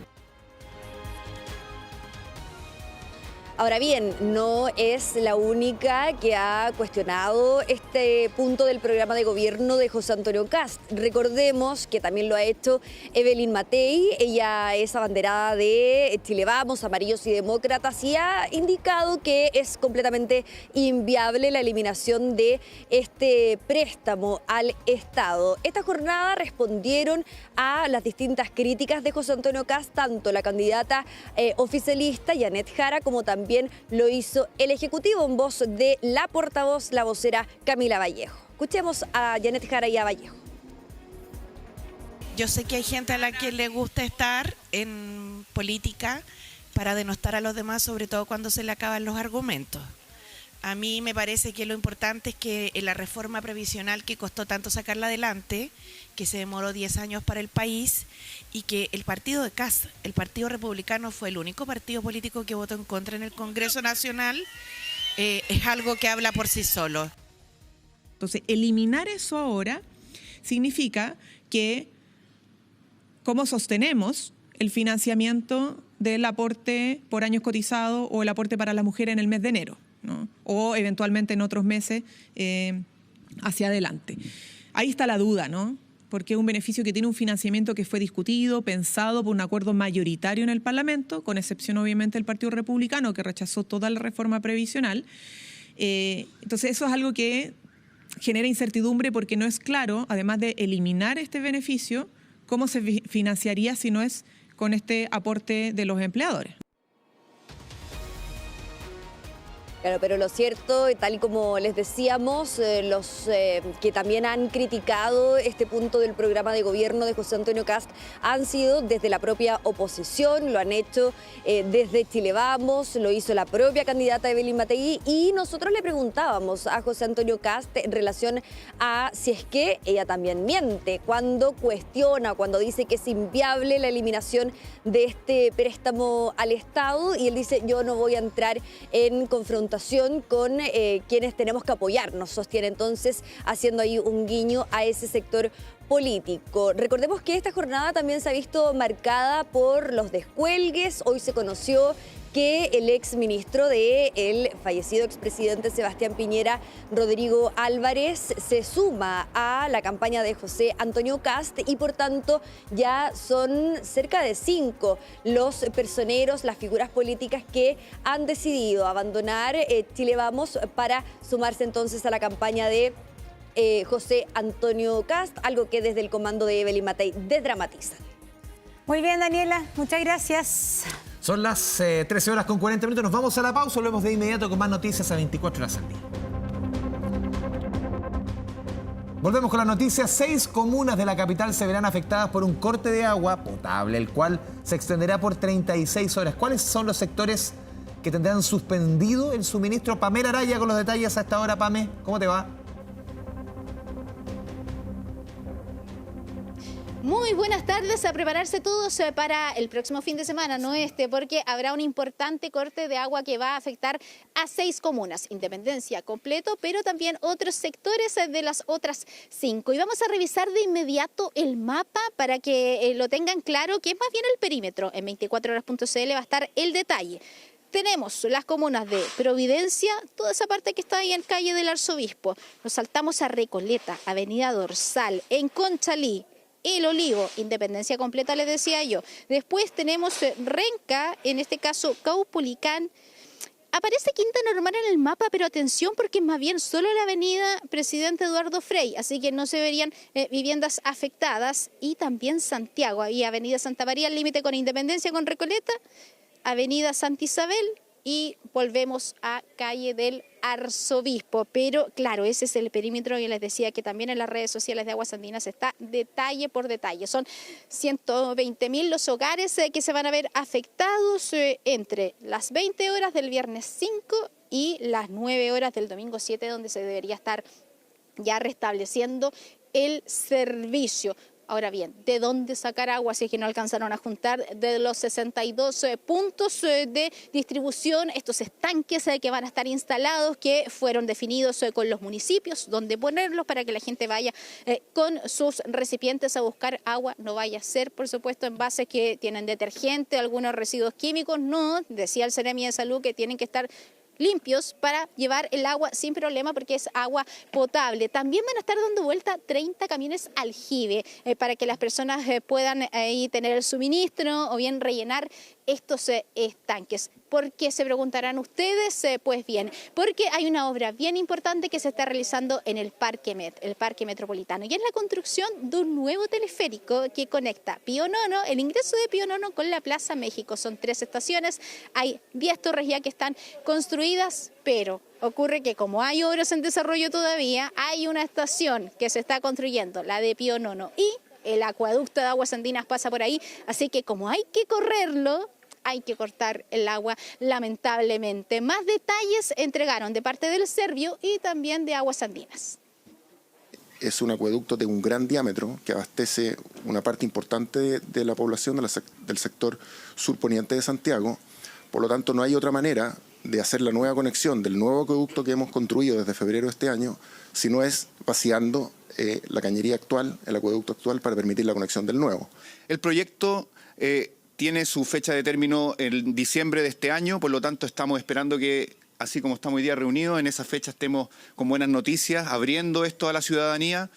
Speaker 20: Ahora bien, no es la única que ha cuestionado este punto del programa de gobierno de José Antonio Kast. Recordemos que también lo ha hecho Evelyn Matei. Ella es abanderada de Chile Vamos, Amarillos y Demócratas, y ha indicado que es completamente inviable la eliminación de este préstamo al Estado. Esta jornada respondieron a las distintas críticas de José Antonio Kast, tanto la candidata oficialista Janet Jara como también lo hizo el Ejecutivo en voz de la portavoz, la vocera Camila Vallejo. Escuchemos a Janet Jara y a Vallejo.
Speaker 22: Yo sé que hay gente a la que le gusta estar en política para denostar a los demás, sobre todo cuando se le acaban los argumentos. A mí me parece que lo importante es que en la reforma previsional que costó tanto sacarla adelante, que se demoró 10 años para el país, y que el partido de Kast, el Partido Republicano, fue el único partido político que votó en contra en el Congreso Nacional, es algo que habla por sí solo.
Speaker 17: Entonces, eliminar eso ahora significa que, ¿cómo sostenemos el financiamiento del aporte por años cotizados o el aporte para las mujeres en el mes de enero, ¿no? O eventualmente en otros meses hacia adelante? Ahí está la duda, ¿no? Porque es un beneficio que tiene un financiamiento que fue discutido, pensado por un acuerdo mayoritario en el Parlamento, con excepción obviamente del Partido Republicano, que rechazó toda la reforma previsional. Entonces eso es algo que genera incertidumbre, porque no es claro, además de eliminar este beneficio, cómo se financiaría si no es con este aporte de los empleadores.
Speaker 20: Claro, pero lo cierto, tal y como les decíamos, los que también han criticado este punto del programa de gobierno de José Antonio Kast han sido desde la propia oposición, lo han hecho desde Chile Vamos, lo hizo la propia candidata Evelyn Matei, y nosotros le preguntábamos a José Antonio Kast en relación a si es que ella también miente cuando cuestiona, cuando dice que es inviable la eliminación de este préstamo al Estado, y él dice: yo no voy a entrar en confrontación confrontación con quienes tenemos que apoyarnos, sostiene entonces, haciendo ahí un guiño a ese sector político. Recordemos que esta jornada también se ha visto marcada por los descuelgues. Hoy se conoció que el exministro del fallecido expresidente Sebastián Piñera, Rodrigo Álvarez, se suma a la campaña de José Antonio Kast y por tanto ya son cerca de 5 los personeros, las figuras políticas que han decidido abandonar Chile Vamos para sumarse entonces a la campaña de José Antonio Kast, algo que desde el comando de Evelyn Matei desdramatizan.
Speaker 2: Muy bien, Daniela, muchas gracias.
Speaker 1: Son las 13 horas con 40 minutos. Nos vamos a la pausa. Volvemos de inmediato con más noticias a 24 horas al día. Volvemos con las noticias. 6 comunas de la capital se verán afectadas por un corte de agua potable, el cual se extenderá por 36 horas. ¿Cuáles son los sectores que tendrán suspendido el suministro? Pamela Araya con los detalles a esta hora. Pame, ¿cómo te va?
Speaker 4: Muy buenas tardes, a prepararse todos para el próximo fin de semana, no porque habrá un importante corte de agua que va a afectar a 6 comunas, Independencia completo, pero también otros sectores de las otras 5. Y vamos a revisar de inmediato el mapa para que lo tengan claro, que es más bien el perímetro. En 24horas.cl va a estar el detalle. Tenemos las comunas de Providencia, toda esa parte que está ahí en calle del Arzobispo. Nos saltamos a Recoleta, Avenida Dorsal, en Conchalí, El Olivo, Independencia completa, les decía yo. Después tenemos Renca, en este caso Caupolicán. Aparece Quinta Normal en el mapa, pero atención porque es más bien solo la avenida Presidente Eduardo Frei, así que no se verían viviendas afectadas. Y también Santiago, ahí avenida Santa María, el límite con Independencia, con Recoleta, avenida Santa Isabel y volvemos a calle del Arzobispo. Pero claro, ese es el perímetro y les decía que también en las redes sociales de Aguas Andinas está detalle por detalle. Son 120.000 los hogares que se van a ver afectados entre las 20 horas del viernes 5 y las 9 horas del domingo 7, donde se debería estar ya restableciendo el servicio. Ahora bien, ¿de dónde sacar agua si es que no alcanzaron a juntar de los 62 puntos de distribución? Estos estanques que van a estar instalados, que fueron definidos con los municipios, dónde ponerlos para que la gente vaya con sus recipientes a buscar agua. No vaya a ser, por supuesto, envases que tienen detergente, algunos residuos químicos. No, decía el Seremi de Salud que tienen que estar limpios para llevar el agua sin problema porque es agua potable. También van a estar dando vuelta 30 camiones aljibe para que las personas puedan ahí tener el suministro o bien rellenar estos estanques. ¿Por qué se preguntarán ustedes? Pues bien, porque hay una obra bien importante que se está realizando en el Parque Metropolitano, y es la construcción de un nuevo teleférico que conecta Pío Nono, el ingreso de Pío Nono, con la Plaza México. Son 3 estaciones, hay 10 torres ya que están construidas, pero ocurre que como hay obras en desarrollo todavía, hay una estación que se está construyendo, la de Pío Nono, y el acueducto de Aguas Andinas pasa por ahí, así que como hay que correrlo, hay que cortar el agua, lamentablemente. Más detalles entregaron de parte del Servio y también de Aguas Andinas.
Speaker 5: Es un acueducto de un gran diámetro que abastece una parte importante de la población del sector surponiente de Santiago. Por lo tanto, no hay otra manera de hacer la nueva conexión del nuevo acueducto que hemos construido desde febrero de este año, si no es vaciando la cañería actual, el acueducto actual, para permitir la conexión del nuevo.
Speaker 23: El proyecto tiene su fecha de término en diciembre de este año, por lo tanto estamos esperando que, así como estamos hoy día reunidos, en esa fecha estemos con buenas noticias, abriendo esto a la ciudadanía.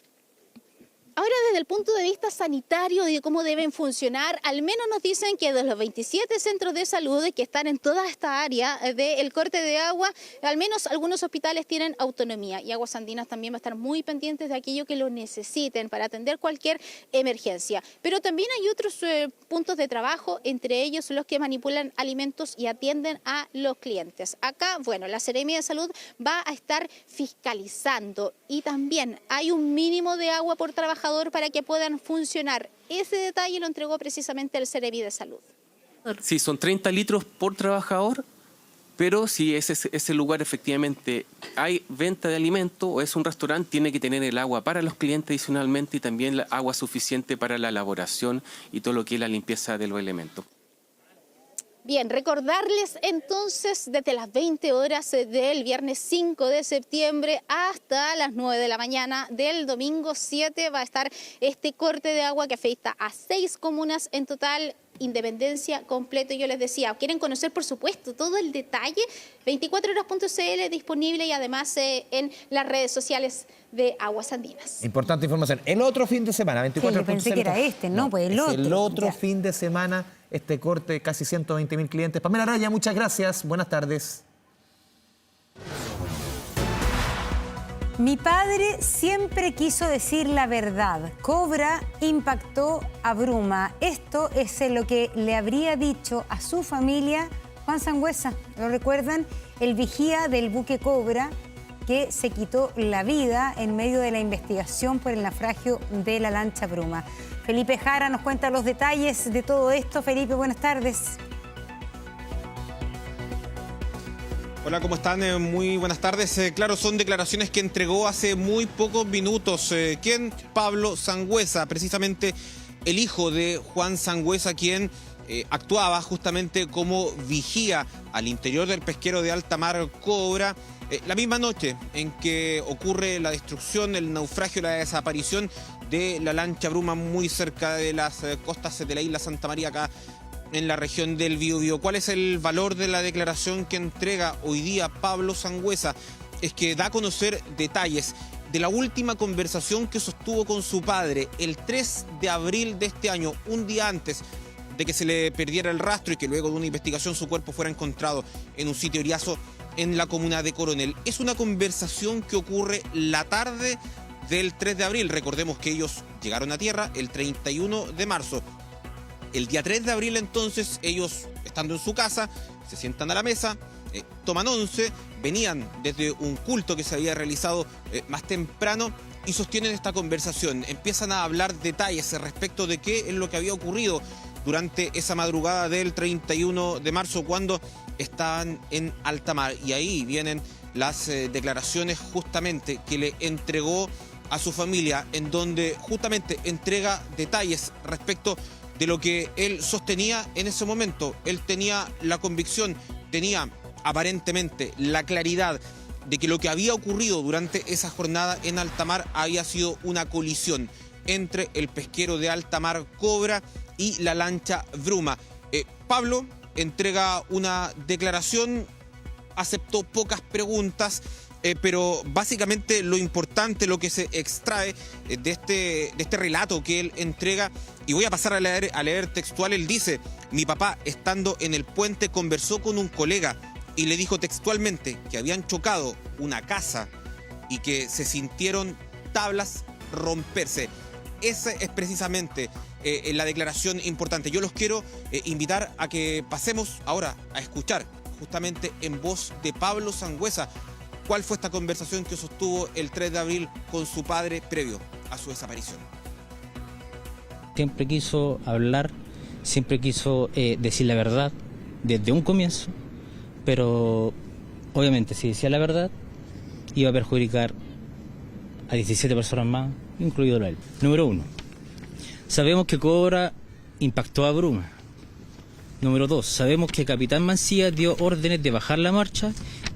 Speaker 4: Ahora, desde el punto de vista sanitario y de cómo deben funcionar, al menos nos dicen que de los 27 centros de salud que están en toda esta área del corte de agua, al menos algunos hospitales tienen autonomía, y Aguas Andinas también va a estar muy pendientes de aquello que lo necesiten para atender cualquier emergencia. Pero también hay otros puntos de trabajo, entre ellos los que manipulan alimentos y atienden a los clientes. Acá, bueno, la Seremi de Salud va a estar fiscalizando, y también hay un mínimo de agua por trabajador para que puedan funcionar. Ese detalle lo entregó precisamente el Seremi de Salud.
Speaker 24: Sí, son 30 litros por trabajador, pero si ese lugar efectivamente hay venta de alimento o es un restaurante, tiene que tener el agua para los clientes adicionalmente, y también la agua suficiente para la elaboración y todo lo que es la limpieza de los elementos.
Speaker 4: Bien, recordarles entonces desde las 20 horas del viernes 5 de septiembre hasta las 9 de la mañana del domingo 7 va a estar este corte de agua que afecta a 6 comunas en total. Independencia completo. Yo les decía, quieren conocer por supuesto todo el detalle, 24horas.cl disponible y además en las redes sociales de Aguas Andinas.
Speaker 1: Importante información. El otro fin de semana, 24horas.cl.
Speaker 2: Yo pensé que era este, ¿no? Pues el otro.
Speaker 1: El otro
Speaker 2: ya.
Speaker 1: fin de semana, este corte de casi 120.000 clientes. Pamela Araya, muchas gracias. Buenas tardes.
Speaker 2: Mi padre siempre quiso decir la verdad. Cobra impactó a Bruma. Esto es lo que le habría dicho a su familia Juan Sangüesa. ¿Lo recuerdan? El vigía del buque Cobra que se quitó la vida en medio de la investigación por el naufragio de la lancha Bruma. Felipe Jara nos cuenta los detalles de todo esto. Felipe, buenas tardes.
Speaker 6: Hola, ¿cómo están? Muy buenas tardes. Claro, son declaraciones que entregó hace muy pocos minutos. ¿Quién? Pablo Sangüesa, precisamente el hijo de Juan Sangüesa, quien actuaba justamente como vigía al interior del pesquero de alta mar Cobra, la misma noche en que ocurre la destrucción, el naufragio, la desaparición de la lancha Bruma muy cerca de las costas de la isla Santa María, acá en la región del Biobío. ¿Cuál es el valor de la declaración que entrega hoy día Pablo Sangüesa? Es que da a conocer detalles de la última conversación que sostuvo con su padre el 3 de abril de este año, un día antes de que se le perdiera el rastro y que luego de una investigación su cuerpo fuera encontrado en un sitio eriazo en la comuna de Coronel. Es una conversación que ocurre la tarde del 3 de abril. Recordemos que ellos llegaron a tierra el 31 de marzo. El día 3 de abril, entonces, ellos, estando en su casa, se sientan a la mesa, toman once, venían desde un culto que se había realizado más temprano y sostienen esta conversación. Empiezan a hablar detalles respecto de qué es lo que había ocurrido durante esa madrugada del 31 de marzo cuando estaban en alta mar. Y ahí vienen las declaraciones justamente que le entregó a su familia, en donde justamente entrega detalles respecto de lo que él sostenía en ese momento. Él tenía la convicción, tenía aparentemente la claridad de que lo que había ocurrido durante esa jornada en alta mar había sido una colisión entre el pesquero de alta mar Cobra y la lancha Bruma. Pablo entrega una declaración, aceptó pocas preguntas, pero básicamente lo importante, lo que se extrae de este relato que él entrega, y voy a pasar a leer textual. Él dice: mi papá, estando en el puente, conversó con un colega y le dijo textualmente que habían chocado una casa y que se sintieron tablas romperse. Esa es precisamente la declaración importante. Yo los quiero invitar a que pasemos ahora a escuchar justamente en voz de Pablo Sangüesa cuál fue esta conversación que sostuvo el 3 de abril con su padre previo a su desaparición.
Speaker 7: Siempre quiso hablar, siempre quiso decir la verdad desde un comienzo, pero obviamente si decía la verdad iba a perjudicar a 17 personas más, incluido él. Número 1, sabemos que Cobra impactó a Bruma. Número 2, sabemos que Capitán Mancilla dio órdenes de bajar la marcha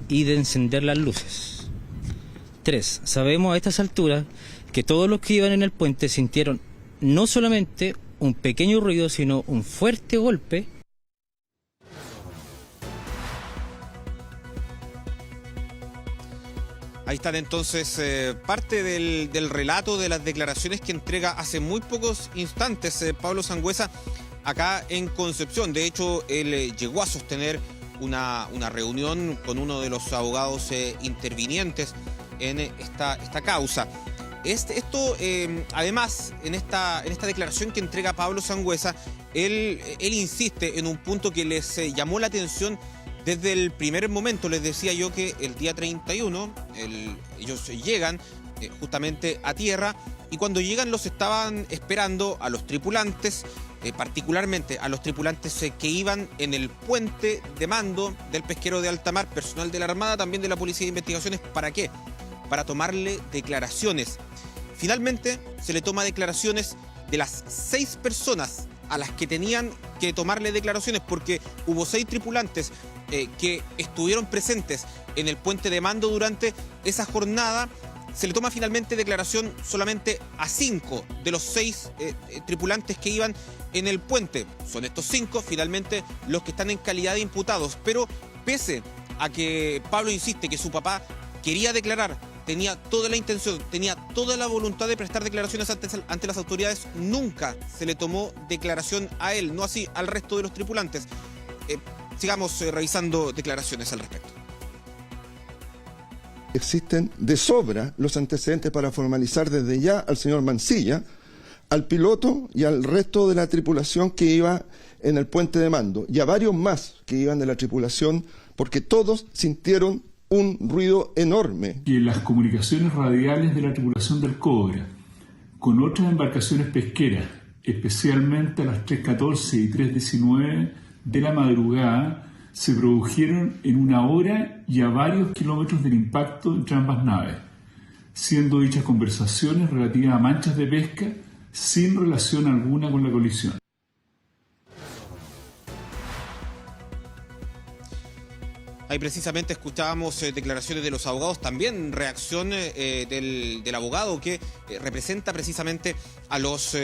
Speaker 7: y de encender las luces. 3, sabemos a estas alturas que todos los que iban en el puente sintieron no solamente un pequeño ruido, sino un fuerte golpe.
Speaker 6: Ahí están entonces parte del relato, de las declaraciones que entrega hace muy pocos instantes Pablo Sangüesa acá en Concepción. De hecho, él llegó a sostener una reunión con uno de los abogados intervinientes en esta causa. Esto, además, en esta declaración que entrega Pablo Sangüesa, él insiste en un punto que les llamó la atención desde el primer momento. Les decía yo que el día 31 ellos llegan justamente a tierra, y cuando llegan los estaban esperando a los tripulantes, particularmente a los tripulantes que iban en el puente de mando del pesquero de alta mar, personal de la Armada, también de la Policía de Investigaciones. ¿Para qué? Para tomarle declaraciones. Finalmente se le toma declaraciones de las 6 personas a las que tenían que tomarle declaraciones, porque hubo 6 tripulantes que estuvieron presentes en el puente de mando durante esa jornada. Se le toma finalmente declaración solamente a 5 de los 6 tripulantes que iban en el puente. Son estos 5 finalmente los que están en calidad de imputados. Pero pese a que Pablo insiste que su papá quería declarar, tenía toda la intención, tenía toda la voluntad de prestar declaraciones ante las autoridades, nunca se le tomó declaración a él, no así al resto de los tripulantes. Sigamos revisando declaraciones al respecto.
Speaker 9: Existen de sobra los antecedentes para formalizar desde ya al señor Mancilla, al piloto y al resto de la tripulación que iba en el puente de mando, y a varios más que iban de la tripulación, porque todos sintieron un ruido enorme.
Speaker 10: Y en las comunicaciones radiales de la tripulación del Cobra, con otras embarcaciones pesqueras, especialmente a las 3:14 y 3:19 de la madrugada, se produjeron en 1 hora y a varios kilómetros del impacto entre ambas naves, siendo dichas conversaciones relativas a manchas de pesca sin relación alguna con la colisión.
Speaker 6: Ahí precisamente escuchábamos declaraciones de los abogados, también reacción del abogado que representa precisamente a los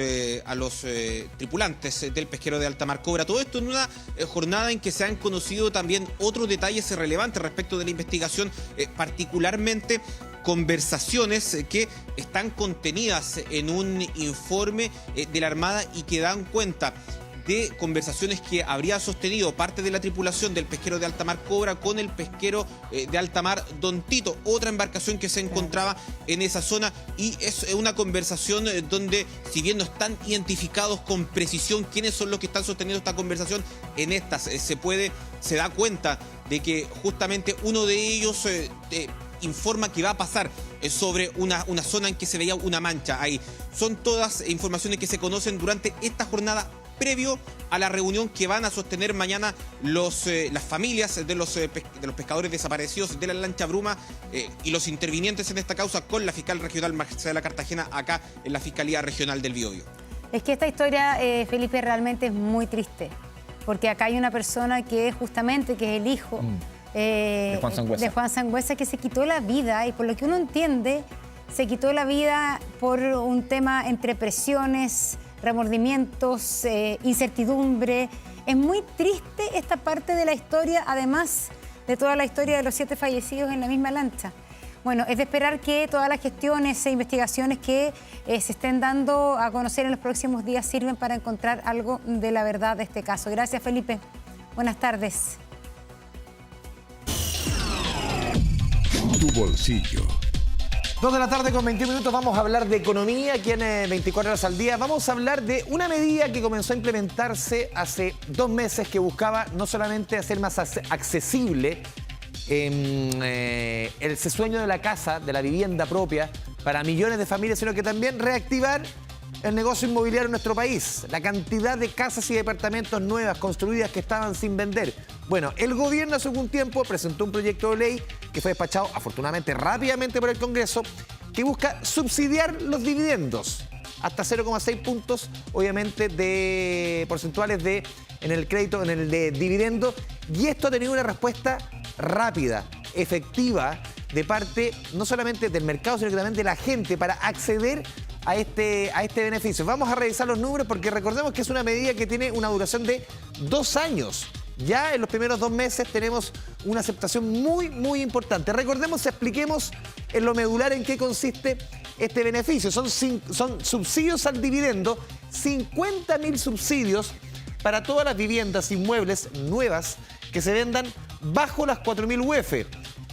Speaker 6: tripulantes del pesquero de alta mar Cobra. Todo esto en una jornada en que se han conocido también otros detalles relevantes respecto de la investigación, particularmente conversaciones que están contenidas en un informe de la Armada y que dan cuenta de conversaciones que habría sostenido parte de la tripulación del pesquero de alta mar Cobra con el pesquero de alta mar Don Tito, otra embarcación que se encontraba en esa zona, y es una conversación donde, si bien no están identificados con precisión quiénes son los que están sosteniendo esta conversación, en estas se da cuenta de que justamente uno de ellos informa que va a pasar sobre una zona en que se veía una mancha ahí. Son todas informaciones que se conocen durante esta jornada previo a la reunión que van a sostener mañana las familias de los pescadores desaparecidos de la lancha Bruma y los intervinientes en esta causa con la fiscal regional Marcela Cartagena acá en la Fiscalía Regional del Biobío.
Speaker 2: Es que esta historia, Felipe, realmente es muy triste, porque acá hay una persona que es el hijo de Juan Sangüesa, que se quitó la vida, y por lo que uno entiende, se quitó la vida por un tema entre presiones, remordimientos, incertidumbre. Es muy triste esta parte de la historia, además de toda la historia de los 7 fallecidos en la misma lancha. Bueno, es de esperar que todas las gestiones e investigaciones que se estén dando a conocer en los próximos días sirven para encontrar algo de la verdad de este caso. Gracias, Felipe. Buenas tardes.
Speaker 11: Tu bolsillo.
Speaker 1: 2 de la tarde con 21 minutos, vamos a hablar de economía aquí en 24 horas al día. Vamos a hablar de una medida que comenzó a implementarse hace 2 meses que buscaba no solamente hacer más accesible ese sueño de la casa, de la vivienda propia para millones de familias, sino que también reactivar el negocio inmobiliario en nuestro país. La cantidad de casas y departamentos nuevas construidas que estaban sin vender. Bueno, el gobierno hace algún tiempo presentó un proyecto de ley que fue despachado afortunadamente rápidamente por el Congreso, que busca subsidiar los dividendos hasta 0,6 puntos, obviamente, de porcentuales en el crédito, en el de dividendo. Y esto ha tenido una respuesta rápida, efectiva, de parte no solamente del mercado, sino que también de la gente para acceder a este beneficio. Vamos a revisar los números porque recordemos que es una medida que tiene una duración de 2 años. Ya en los primeros 2 meses tenemos una aceptación muy, muy importante. Recordemos, expliquemos en lo medular en qué consiste este beneficio. Son subsidios al dividendo, 50.000 subsidios para todas las viviendas inmuebles nuevas que se vendan bajo las 4.000 UF.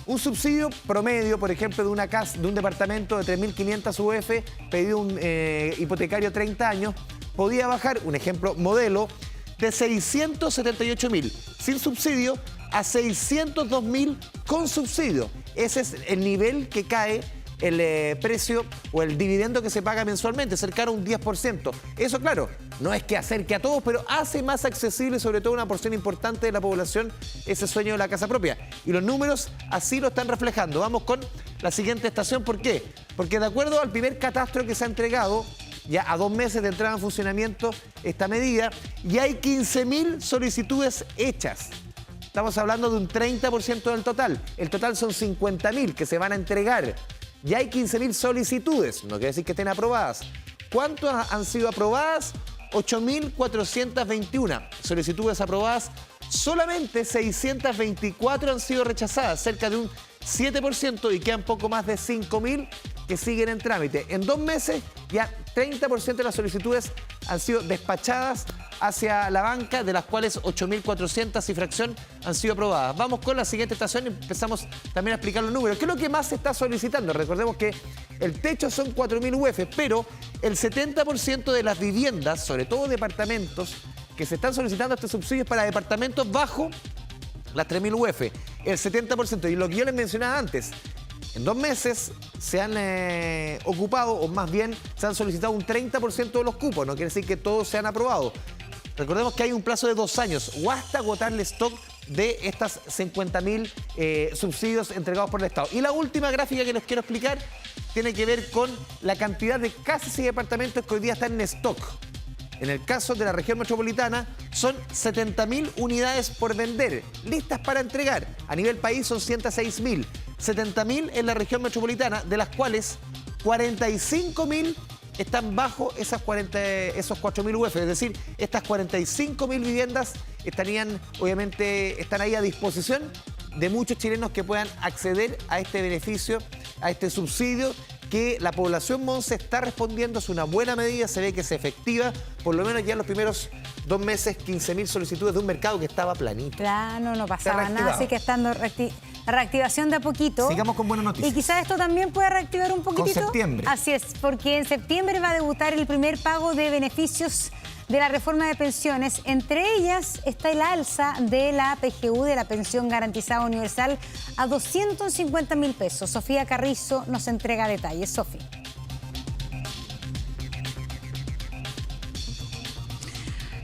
Speaker 1: Un subsidio promedio, por ejemplo, de una casa, de un departamento de 3.500 UF, pedido un hipotecario 30 años, podía bajar, un ejemplo modelo, de 678.000 sin subsidio a 602.000 con subsidio. Ese es el nivel que cae el precio o el dividendo que se paga mensualmente, cercano a un 10%. Eso, claro, no es que acerque a todos, pero hace más accesible, sobre todo a una porción importante de la población, ese sueño de la casa propia. Y los números así lo están reflejando. Vamos con la siguiente estación. ¿Por qué? Porque de acuerdo al primer catastro que se ha entregado ya a 2 meses de entrada en funcionamiento esta medida, y hay 15.000 solicitudes hechas. Estamos hablando de un 30% del total. El total son 50.000 que se van a entregar. Ya hay 15.000 solicitudes, no quiere decir que estén aprobadas. ¿Cuántas han sido aprobadas? 8.421 solicitudes aprobadas. Solamente 624 han sido rechazadas, cerca de un 7%, y quedan poco más de 5.000 que siguen en trámite. En 2 meses ya 30% de las solicitudes han sido despachadas hacia la banca, de las cuales 8.400 y fracción han sido aprobadas. Vamos con la siguiente estación y empezamos también a explicar los números. ¿Qué es lo que más se está solicitando? Recordemos que el techo son 4.000 UF, pero el 70% de las viviendas, sobre todo departamentos, que se están solicitando este subsidio es para departamentos bajo las 3.000 UF. El 70%. Y lo que yo les mencionaba antes, en 2 meses se han ocupado, o más bien se han solicitado un 30% de los cupos. No quiere decir que todos se han aprobado. Recordemos que hay un plazo de 2 años o hasta agotar el stock de estas 50.000 subsidios entregados por el Estado. Y la última gráfica que les quiero explicar tiene que ver con la cantidad de casas y departamentos que hoy día están en stock. En el caso de la región metropolitana, son 70.000 unidades por vender, listas para entregar. A nivel país son 106.000. 70.000 en la región metropolitana, de las cuales 45.000 están bajo esos 4.000 UF. Es decir, estas 45.000 viviendas están ahí a disposición de muchos chilenos que puedan acceder a este beneficio, a este subsidio, que la población Monse está respondiendo. Es una buena medida, se ve que es efectiva, por lo menos ya en los primeros 2 meses, 15.000 solicitudes de un mercado que estaba planito.
Speaker 2: Claro, no pasaba nada, así que estando reactivación de a poquito.
Speaker 1: Sigamos con buenas noticias.
Speaker 2: Y quizás esto también puede reactivar un poquitito.
Speaker 1: Con septiembre.
Speaker 2: Así es, porque en septiembre va a debutar el primer pago de beneficios de la reforma de pensiones. Entre ellas está el alza de la PGU, de la pensión garantizada universal, a 250.000 pesos. Sofía Carrizo nos entrega detalles. Sofía.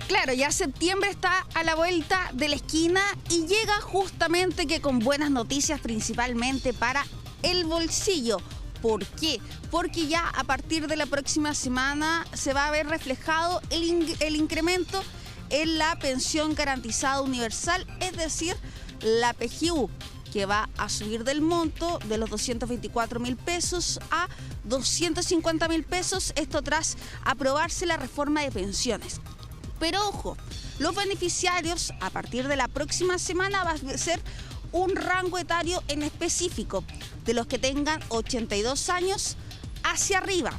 Speaker 8: Claro, ya septiembre está a la vuelta de la esquina y llega justamente que con buenas noticias, principalmente para el bolsillo. ¿Por qué? Porque ya a partir de la próxima semana se va a ver reflejado el incremento en la pensión garantizada universal, es decir, la PGU, que va a subir del monto de los 224.000 pesos a 250.000 pesos, esto tras aprobarse la reforma de pensiones. Pero ojo, los beneficiarios a partir de la próxima semana va a ser un rango etario en específico, de los que tengan 82 años hacia arriba.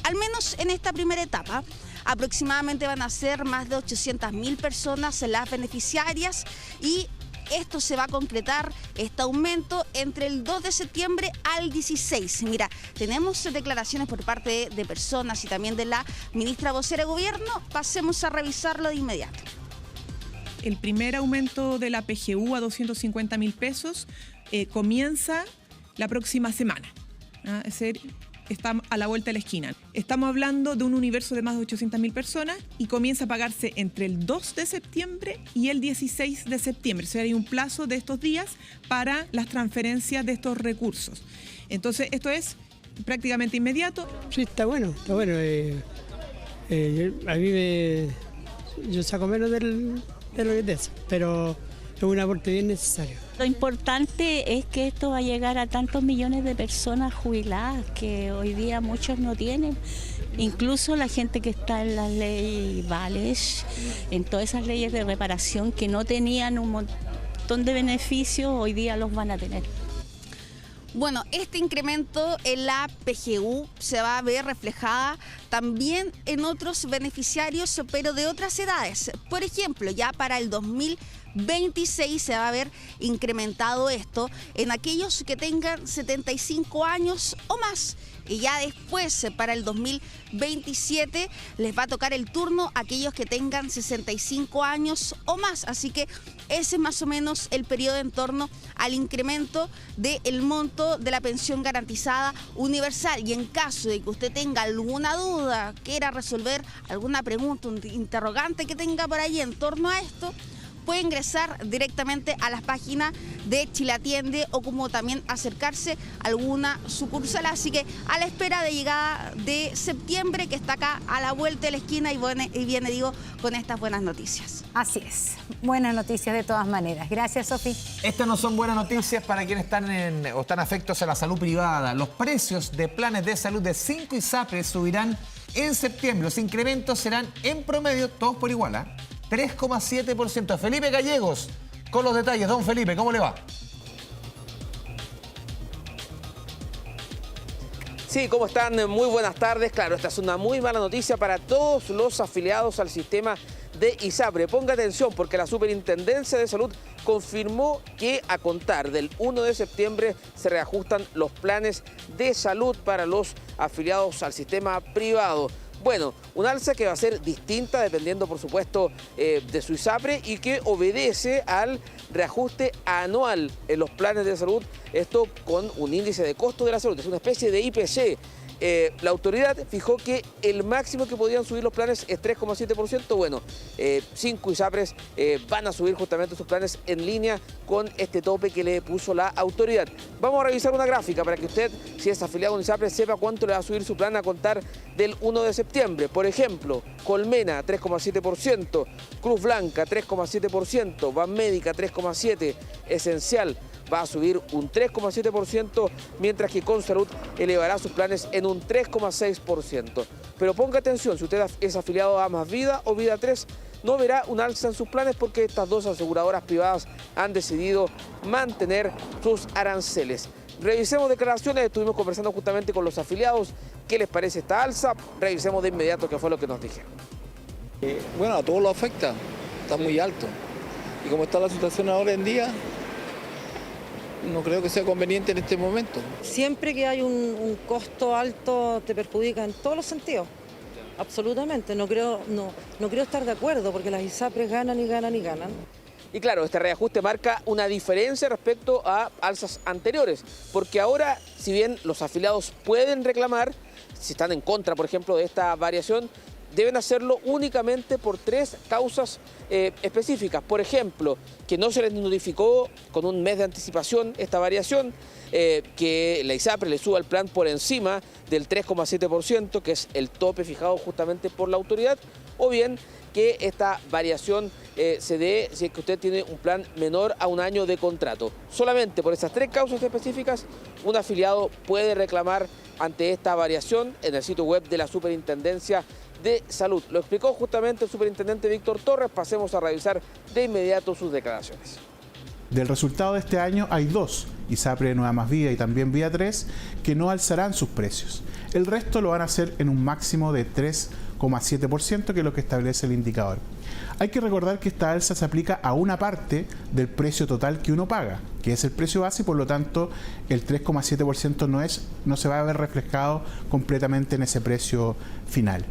Speaker 8: Al menos en esta primera etapa, aproximadamente van a ser más de 800.000 personas las beneficiarias, y esto se va a concretar, este aumento, entre el 2 de septiembre al 16. Mira, tenemos declaraciones por parte de personas y también de la ministra vocera de Gobierno. Pasemos a revisarlo de inmediato.
Speaker 17: El primer aumento de la PGU a 250.000 pesos comienza la próxima semana. Es decir, está a la vuelta de la esquina. Estamos hablando de un universo de más de 800.000 personas y comienza a pagarse entre el 2 de septiembre y el 16 de septiembre. O sea, hay un plazo de estos días para las transferencias de estos recursos. Entonces, esto es prácticamente inmediato.
Speaker 12: Sí, está bueno, está bueno. A mí yo saco menos de lo que es de eso, pero es un aporte bien necesario.
Speaker 13: Lo importante es que esto va a llegar a tantos millones de personas jubiladas que hoy día muchos no tienen. Incluso la gente que está en las leyes Vales, en todas esas leyes de reparación que no tenían un montón de beneficios, hoy día los van a tener.
Speaker 8: Bueno, este incremento en la PGU se va a ver reflejada también en otros beneficiarios, pero de otras edades. Por ejemplo, ya para el 2026 se va a ver incrementado esto en aquellos que tengan 75 años o más. Y ya después, para el 2027, les va a tocar el turno a aquellos que tengan 65 años o más. Así que ese es más o menos el periodo en torno al incremento del monto de la pensión garantizada universal. Y en caso de que usted tenga alguna duda, quiera resolver alguna pregunta, un interrogante que tenga por ahí en torno a esto, puede ingresar directamente a las páginas de Chile Atiende o como también acercarse a alguna sucursal. Así que a la espera de llegada de septiembre, que está acá a la vuelta de la esquina y viene, digo, con estas buenas noticias.
Speaker 2: Así es. Buenas noticias de todas maneras. Gracias, Sofi.
Speaker 1: Estas no son buenas noticias para quienes están afectos a la salud privada. Los precios de planes de salud de 5 ISAPRE subirán en septiembre. Los incrementos serán en promedio, todos por igual, 3,7%. Felipe Gallegos, con los detalles. Don Felipe, ¿cómo le va?
Speaker 14: Sí, ¿cómo están? Muy buenas tardes. Claro, esta es una muy mala noticia para todos los afiliados al sistema de ISAPRE. Ponga atención porque la Superintendencia de Salud confirmó que a contar del 1 de septiembre se reajustan los planes de salud para los afiliados al sistema privado. Bueno, un alza que va a ser distinta dependiendo, por supuesto, de su ISAPRE y que obedece al reajuste anual en los planes de salud, esto con un índice de costo de la salud, es una especie de IPC. La autoridad fijó que el máximo que podían subir los planes es 3,7%. Bueno, 5 ISAPRES van a subir justamente sus planes en línea con este tope que le puso la autoridad. Vamos a revisar una gráfica para que usted, si es afiliado a un ISAPRE, sepa cuánto le va a subir su plan a contar del 1 de septiembre. Por ejemplo, Colmena, 3,7%, Cruz Blanca, 3,7%, Banmédica, 3,7%, Esencial, va a subir un 3,7%, mientras que Consalud elevará sus planes en un 3,6%. Pero ponga atención, si usted es afiliado a Más Vida o Vida 3, no verá un alza en sus planes porque estas dos aseguradoras privadas han decidido mantener sus aranceles. Revisemos declaraciones, estuvimos conversando justamente con los afiliados. ¿Qué les parece esta alza? Revisemos de inmediato qué fue lo que nos dijeron.
Speaker 15: Bueno, a todos lo afecta, está muy alto. Y como está la situación ahora en día, no creo que sea conveniente en este momento.
Speaker 16: Siempre que hay un costo alto te perjudica en todos los sentidos, absolutamente. No creo estar de acuerdo porque las ISAPRES ganan y ganan y ganan.
Speaker 14: Y claro, este reajuste marca una diferencia respecto a alzas anteriores, porque ahora, si bien los afiliados pueden reclamar, si están en contra, por ejemplo, de esta variación, deben hacerlo únicamente por 3 causas específicas. Por ejemplo, que no se les notificó con un mes de anticipación esta variación, que la ISAPRE le suba el plan por encima del 3,7%, que es el tope fijado justamente por la autoridad, o bien que esta variación se dé si es que usted tiene un plan menor a un año de contrato. Solamente por esas 3 causas específicas, un afiliado puede reclamar ante esta variación en el sitio web de la Superintendencia de Salud. Lo explicó justamente el superintendente Víctor Torres. Pasemos a revisar de inmediato sus declaraciones.
Speaker 19: Del resultado de este año hay 2, ISAPRE Nueva Más Vida y también Vida 3, que no alzarán sus precios. El resto lo van a hacer en un máximo de 3,7%, que es lo que establece el indicador. Hay que recordar que esta alza se aplica a una parte del precio total que uno paga, que es el precio base, y por lo tanto el 3,7% no se va a ver reflejado completamente en ese precio final.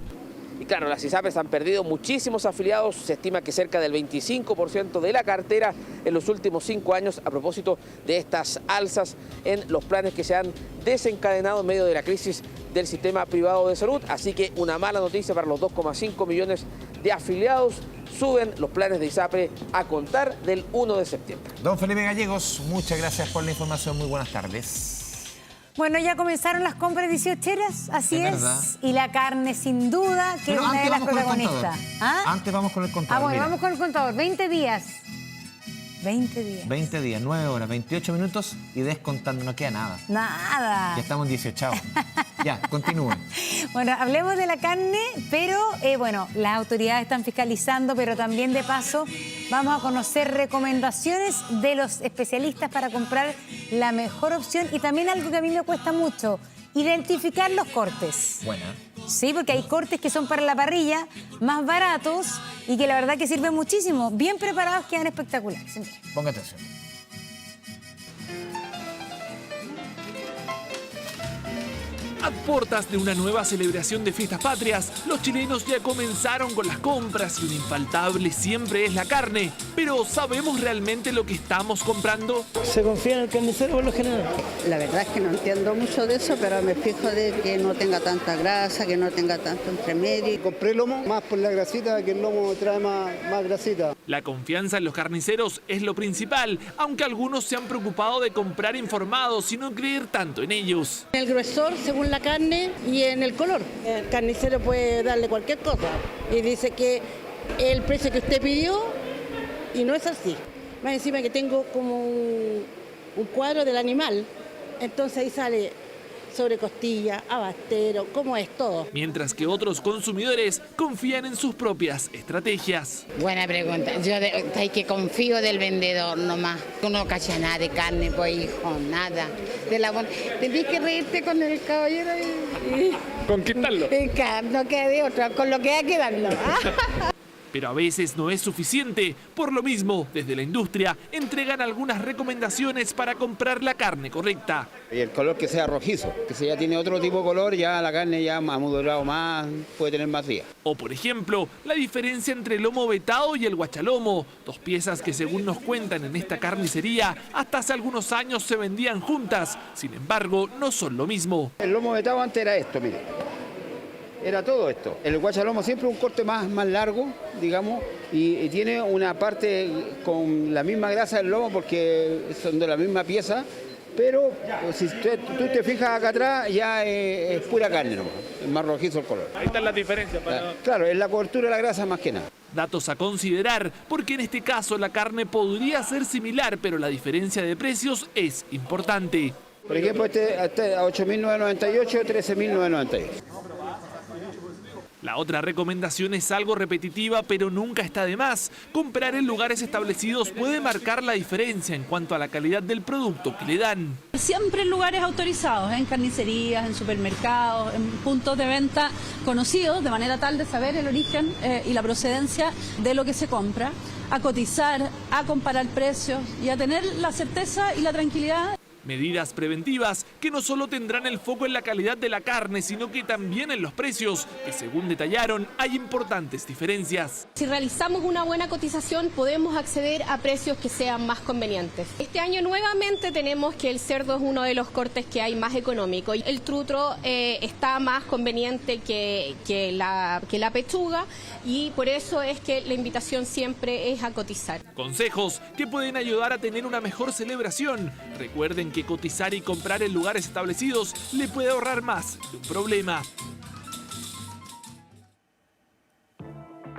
Speaker 14: Y claro, las ISAPRES han perdido muchísimos afiliados, se estima que cerca del 25% de la cartera en los últimos 5 años a propósito de estas alzas en los planes que se han desencadenado en medio de la crisis del sistema privado de salud. Así que una mala noticia para los 2,5 millones de afiliados. Suben los planes de ISAPRE a contar del 1 de septiembre.
Speaker 1: Don Felipe Gallegos, muchas gracias por la información. Muy buenas tardes.
Speaker 2: Bueno, ya comenzaron las compras 18eras, así es.
Speaker 1: ¿Verdad?
Speaker 2: Y la carne, sin duda, que es una de las protagonistas.
Speaker 1: Antes vamos con el contador.
Speaker 2: Bueno,
Speaker 1: mira.
Speaker 2: vamos con el contador. 20 días. 20 días.
Speaker 1: 20 días, 9 horas, 28 minutos y descontando, no queda nada.
Speaker 2: Nada.
Speaker 1: Ya estamos en 18. Ya, continúen.
Speaker 2: Bueno, hablemos de la carne, pero bueno, las autoridades están fiscalizando, pero también de paso vamos a conocer recomendaciones de los especialistas para comprar la mejor opción y también algo que a mí me cuesta mucho, identificar los cortes.
Speaker 1: Buena.
Speaker 2: Sí, porque hay cortes que son para la parrilla, más baratos y que la verdad que sirven muchísimo. Bien preparados, quedan espectaculares.
Speaker 1: Ponga atención.
Speaker 3: A puertas de una nueva celebración de fiestas patrias, los chilenos ya comenzaron con las compras y un infaltable siempre es la carne. Pero ¿sabemos realmente lo que estamos comprando?
Speaker 18: Se confía en el carnicero por lo general.
Speaker 21: La verdad es que no entiendo mucho de eso, pero me fijo de que no tenga tanta grasa, que no tenga tanto entremedio.
Speaker 22: Compré lomo más por la grasita, que el lomo trae más grasita.
Speaker 3: La confianza en los carniceros es lo principal, aunque algunos se han preocupado de comprar informados y no creer tanto en ellos.
Speaker 25: El gruesor según la carne y en el color. El carnicero puede darle cualquier cosa y dice que el precio que usted pidió y no es así. Más encima que tengo como un cuadro del animal, entonces ahí sale sobre costilla, abastero, cómo es todo.
Speaker 3: Mientras que otros consumidores confían en sus propias estrategias.
Speaker 26: Buena pregunta. Yo hay que confío del vendedor nomás. Tú no cachas nada de carne, pues hijo, nada. Tenés que reírte con el caballero y
Speaker 3: conquistarlo.
Speaker 26: No queda de otra, con lo que hay que darlo.
Speaker 3: Pero a veces no es suficiente. Por lo mismo, desde la industria entregan algunas recomendaciones para comprar la carne correcta.
Speaker 27: Y el color que sea rojizo, que si ya tiene otro tipo de color, ya la carne ya ha madurado más, puede tener más días.
Speaker 3: O por ejemplo, la diferencia entre el lomo vetado y el guachalomo, dos piezas que según nos cuentan en esta carnicería, hasta hace algunos años se vendían juntas, sin embargo, no son lo mismo.
Speaker 27: El lomo vetado antes era esto, mire. Era todo esto. El guachalomo siempre un corte más largo, digamos, y tiene una parte con la misma grasa del lomo porque son de la misma pieza, pero si tú te fijas acá atrás ya es pura carne, ¿no? Es más rojizo el color.
Speaker 3: Ahí están las diferencias.
Speaker 27: Claro, es la cobertura de la grasa más que nada.
Speaker 3: Datos a considerar, porque en este caso la carne podría ser similar, pero la diferencia de precios es importante.
Speaker 27: Por ejemplo, este a 8.998, 13.998.
Speaker 3: La otra recomendación es algo repetitiva, pero nunca está de más. Comprar en lugares establecidos puede marcar la diferencia en cuanto a la calidad del producto que le dan.
Speaker 28: Siempre en lugares autorizados, en carnicerías, en supermercados, en puntos de venta conocidos, de manera tal de saber el origen y la procedencia de lo que se compra, a cotizar, a comparar precios y a tener la certeza y la tranquilidad.
Speaker 3: Medidas preventivas que no solo tendrán el foco en la calidad de la carne, sino que también en los precios, que según detallaron, hay importantes diferencias.
Speaker 29: Si realizamos una buena cotización, podemos acceder a precios que sean más convenientes. Este año nuevamente tenemos que el cerdo es uno de los cortes que hay más económico. El trutro está más conveniente que la pechuga y por eso es que la invitación siempre es a cotizar.
Speaker 3: Consejos que pueden ayudar a tener una mejor celebración. Recuerden que cotizar y comprar en lugares establecidos le puede ahorrar más de un problema.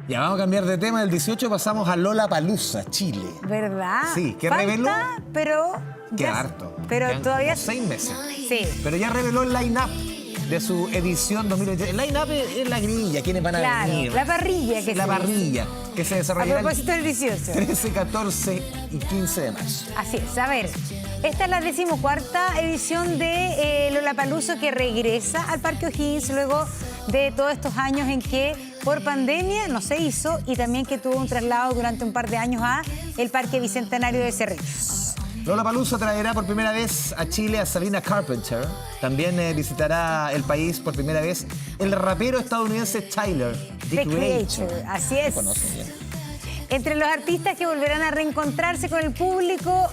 Speaker 1: Ya vamos a cambiar de tema. Del 18 pasamos a Lollapalooza, Chile.
Speaker 2: ¿Verdad?
Speaker 1: Sí, que
Speaker 2: falta,
Speaker 1: reveló.
Speaker 2: Pero
Speaker 1: Queda harto.
Speaker 2: Pero
Speaker 1: quedan
Speaker 2: todavía.
Speaker 1: como 6 meses.
Speaker 2: Sí.
Speaker 1: Pero ya reveló el line-up de su edición 2023. El line-up es la grilla, quiénes van a venir.
Speaker 2: La parrilla que
Speaker 1: La parrilla que se desarrollará
Speaker 2: a propósito del 18.
Speaker 1: 13, 14 y 15 de marzo.
Speaker 2: Así es. A ver, esta es la 14ª edición de Lollapalooza que regresa al Parque O'Higgins luego de todos estos años en que por pandemia no se hizo y también que tuvo un traslado durante un par de años a el Parque Bicentenario de Cerrillos.
Speaker 1: Lollapalooza traerá por primera vez a Chile a Sabrina Carpenter. También visitará el país por primera vez el rapero estadounidense Tyler, The Creator.
Speaker 2: Así es.
Speaker 1: Conocen bien.
Speaker 2: Entre los artistas que volverán a reencontrarse con el público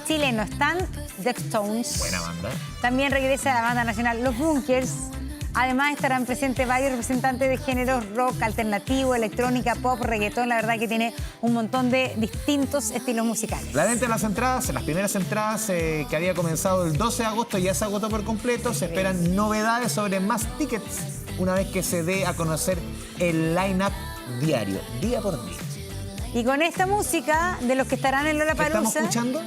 Speaker 2: chileno están Deftones.
Speaker 1: Buena banda.
Speaker 2: También regresa la banda nacional Los Bunkers. Además estarán presentes varios representantes de géneros rock, alternativo, electrónica, pop, reggaetón. La verdad que tiene un montón de distintos estilos musicales.
Speaker 1: La venta de las entradas, las primeras entradas que había comenzado el 12 de agosto ya se agotó por completo. Se esperan novedades sobre más tickets una vez que se dé a conocer el line-up diario, día por día.
Speaker 2: Y con esta música de los que estarán en Lollapalooza...
Speaker 1: ¿Estamos escuchando?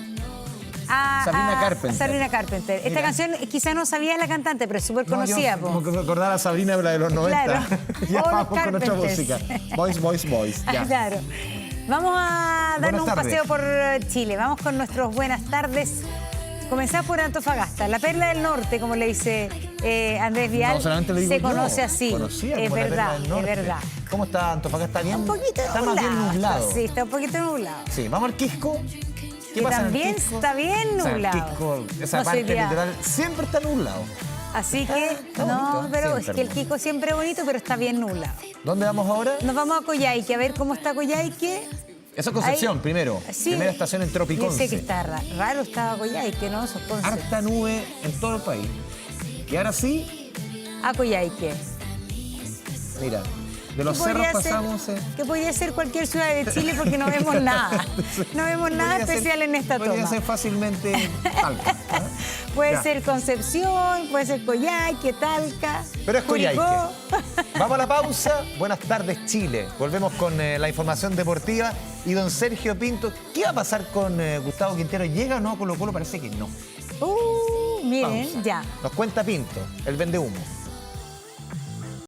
Speaker 2: Sabrina
Speaker 1: Carpenter.
Speaker 2: Sabrina Carpenter. Esta
Speaker 1: Mira.
Speaker 2: canción quizá no sabía la cantante, pero es súper conocida.
Speaker 1: Yo, como que me acordaba a Sabrina, la de los 90.
Speaker 2: Claro.
Speaker 1: Ya
Speaker 2: All
Speaker 1: vamos con otra
Speaker 2: Carpenters.
Speaker 1: música. Boys. Ya.
Speaker 2: Claro. Vamos a darnos un
Speaker 1: Buenas
Speaker 2: paseo
Speaker 1: tardes.
Speaker 2: por Chile. Vamos con nuestros buenas tardes. Comenzar por Antofagasta, la perla del norte, como le dice Andrés Vial.
Speaker 1: No, solamente le digo
Speaker 2: se
Speaker 1: yo.
Speaker 2: conoce así.
Speaker 1: Conocida
Speaker 2: Es
Speaker 1: como la
Speaker 2: verdad,
Speaker 1: perla del
Speaker 2: es
Speaker 1: norte.
Speaker 2: verdad.
Speaker 1: ¿Cómo está Antofagasta? ¿Bien?
Speaker 2: Un poquito
Speaker 1: está más bien nublado.
Speaker 2: Sí, está un poquito nublado.
Speaker 1: Sí, vamos al Quisco. ¿Qué
Speaker 2: Que
Speaker 1: pasa en el
Speaker 2: también
Speaker 1: Quisco?
Speaker 2: está bien
Speaker 1: O sea, el
Speaker 2: nublado.
Speaker 1: Quisco, esa
Speaker 2: No
Speaker 1: parte
Speaker 2: sería-
Speaker 1: literal siempre está nublado.
Speaker 2: Así que, no, pero es que el Kiko siempre es bonito, pero está bien nublado.
Speaker 1: ¿Dónde vamos ahora?
Speaker 2: Nos vamos a Coyhaique, a ver cómo está Coyhaique.
Speaker 1: Eso es Concepción,
Speaker 2: Ahí.
Speaker 1: primero.
Speaker 2: Sí.
Speaker 1: Primera estación en Tropiconce.
Speaker 2: Yo sé que está raro, está Coyhaique, ¿no? Eso es Conce.
Speaker 1: Harta nube en todo el país. Y ahora sí,
Speaker 2: A Coyhaique.
Speaker 1: mira, de los cerros pasamos...
Speaker 2: Que podría ser cualquier ciudad de Chile porque no vemos nada. No vemos nada especial en esta toma.
Speaker 1: Podría ser fácilmente Talca.
Speaker 2: Puede
Speaker 1: Ya.
Speaker 2: ser Concepción, puede ser Coyhaique, Talca.
Speaker 1: Pero es Coyhaique.
Speaker 2: Curicó.
Speaker 1: Vamos a la pausa. Buenas tardes, Chile. Volvemos con la información deportiva. Y don Sergio Pinto, ¿qué va a pasar con Gustavo Quintero? ¿Llega o no a Colo-Colo? Parece que no.
Speaker 2: Miren,
Speaker 1: Pausa.
Speaker 2: ya.
Speaker 1: Nos cuenta Pinto, el vendehumo.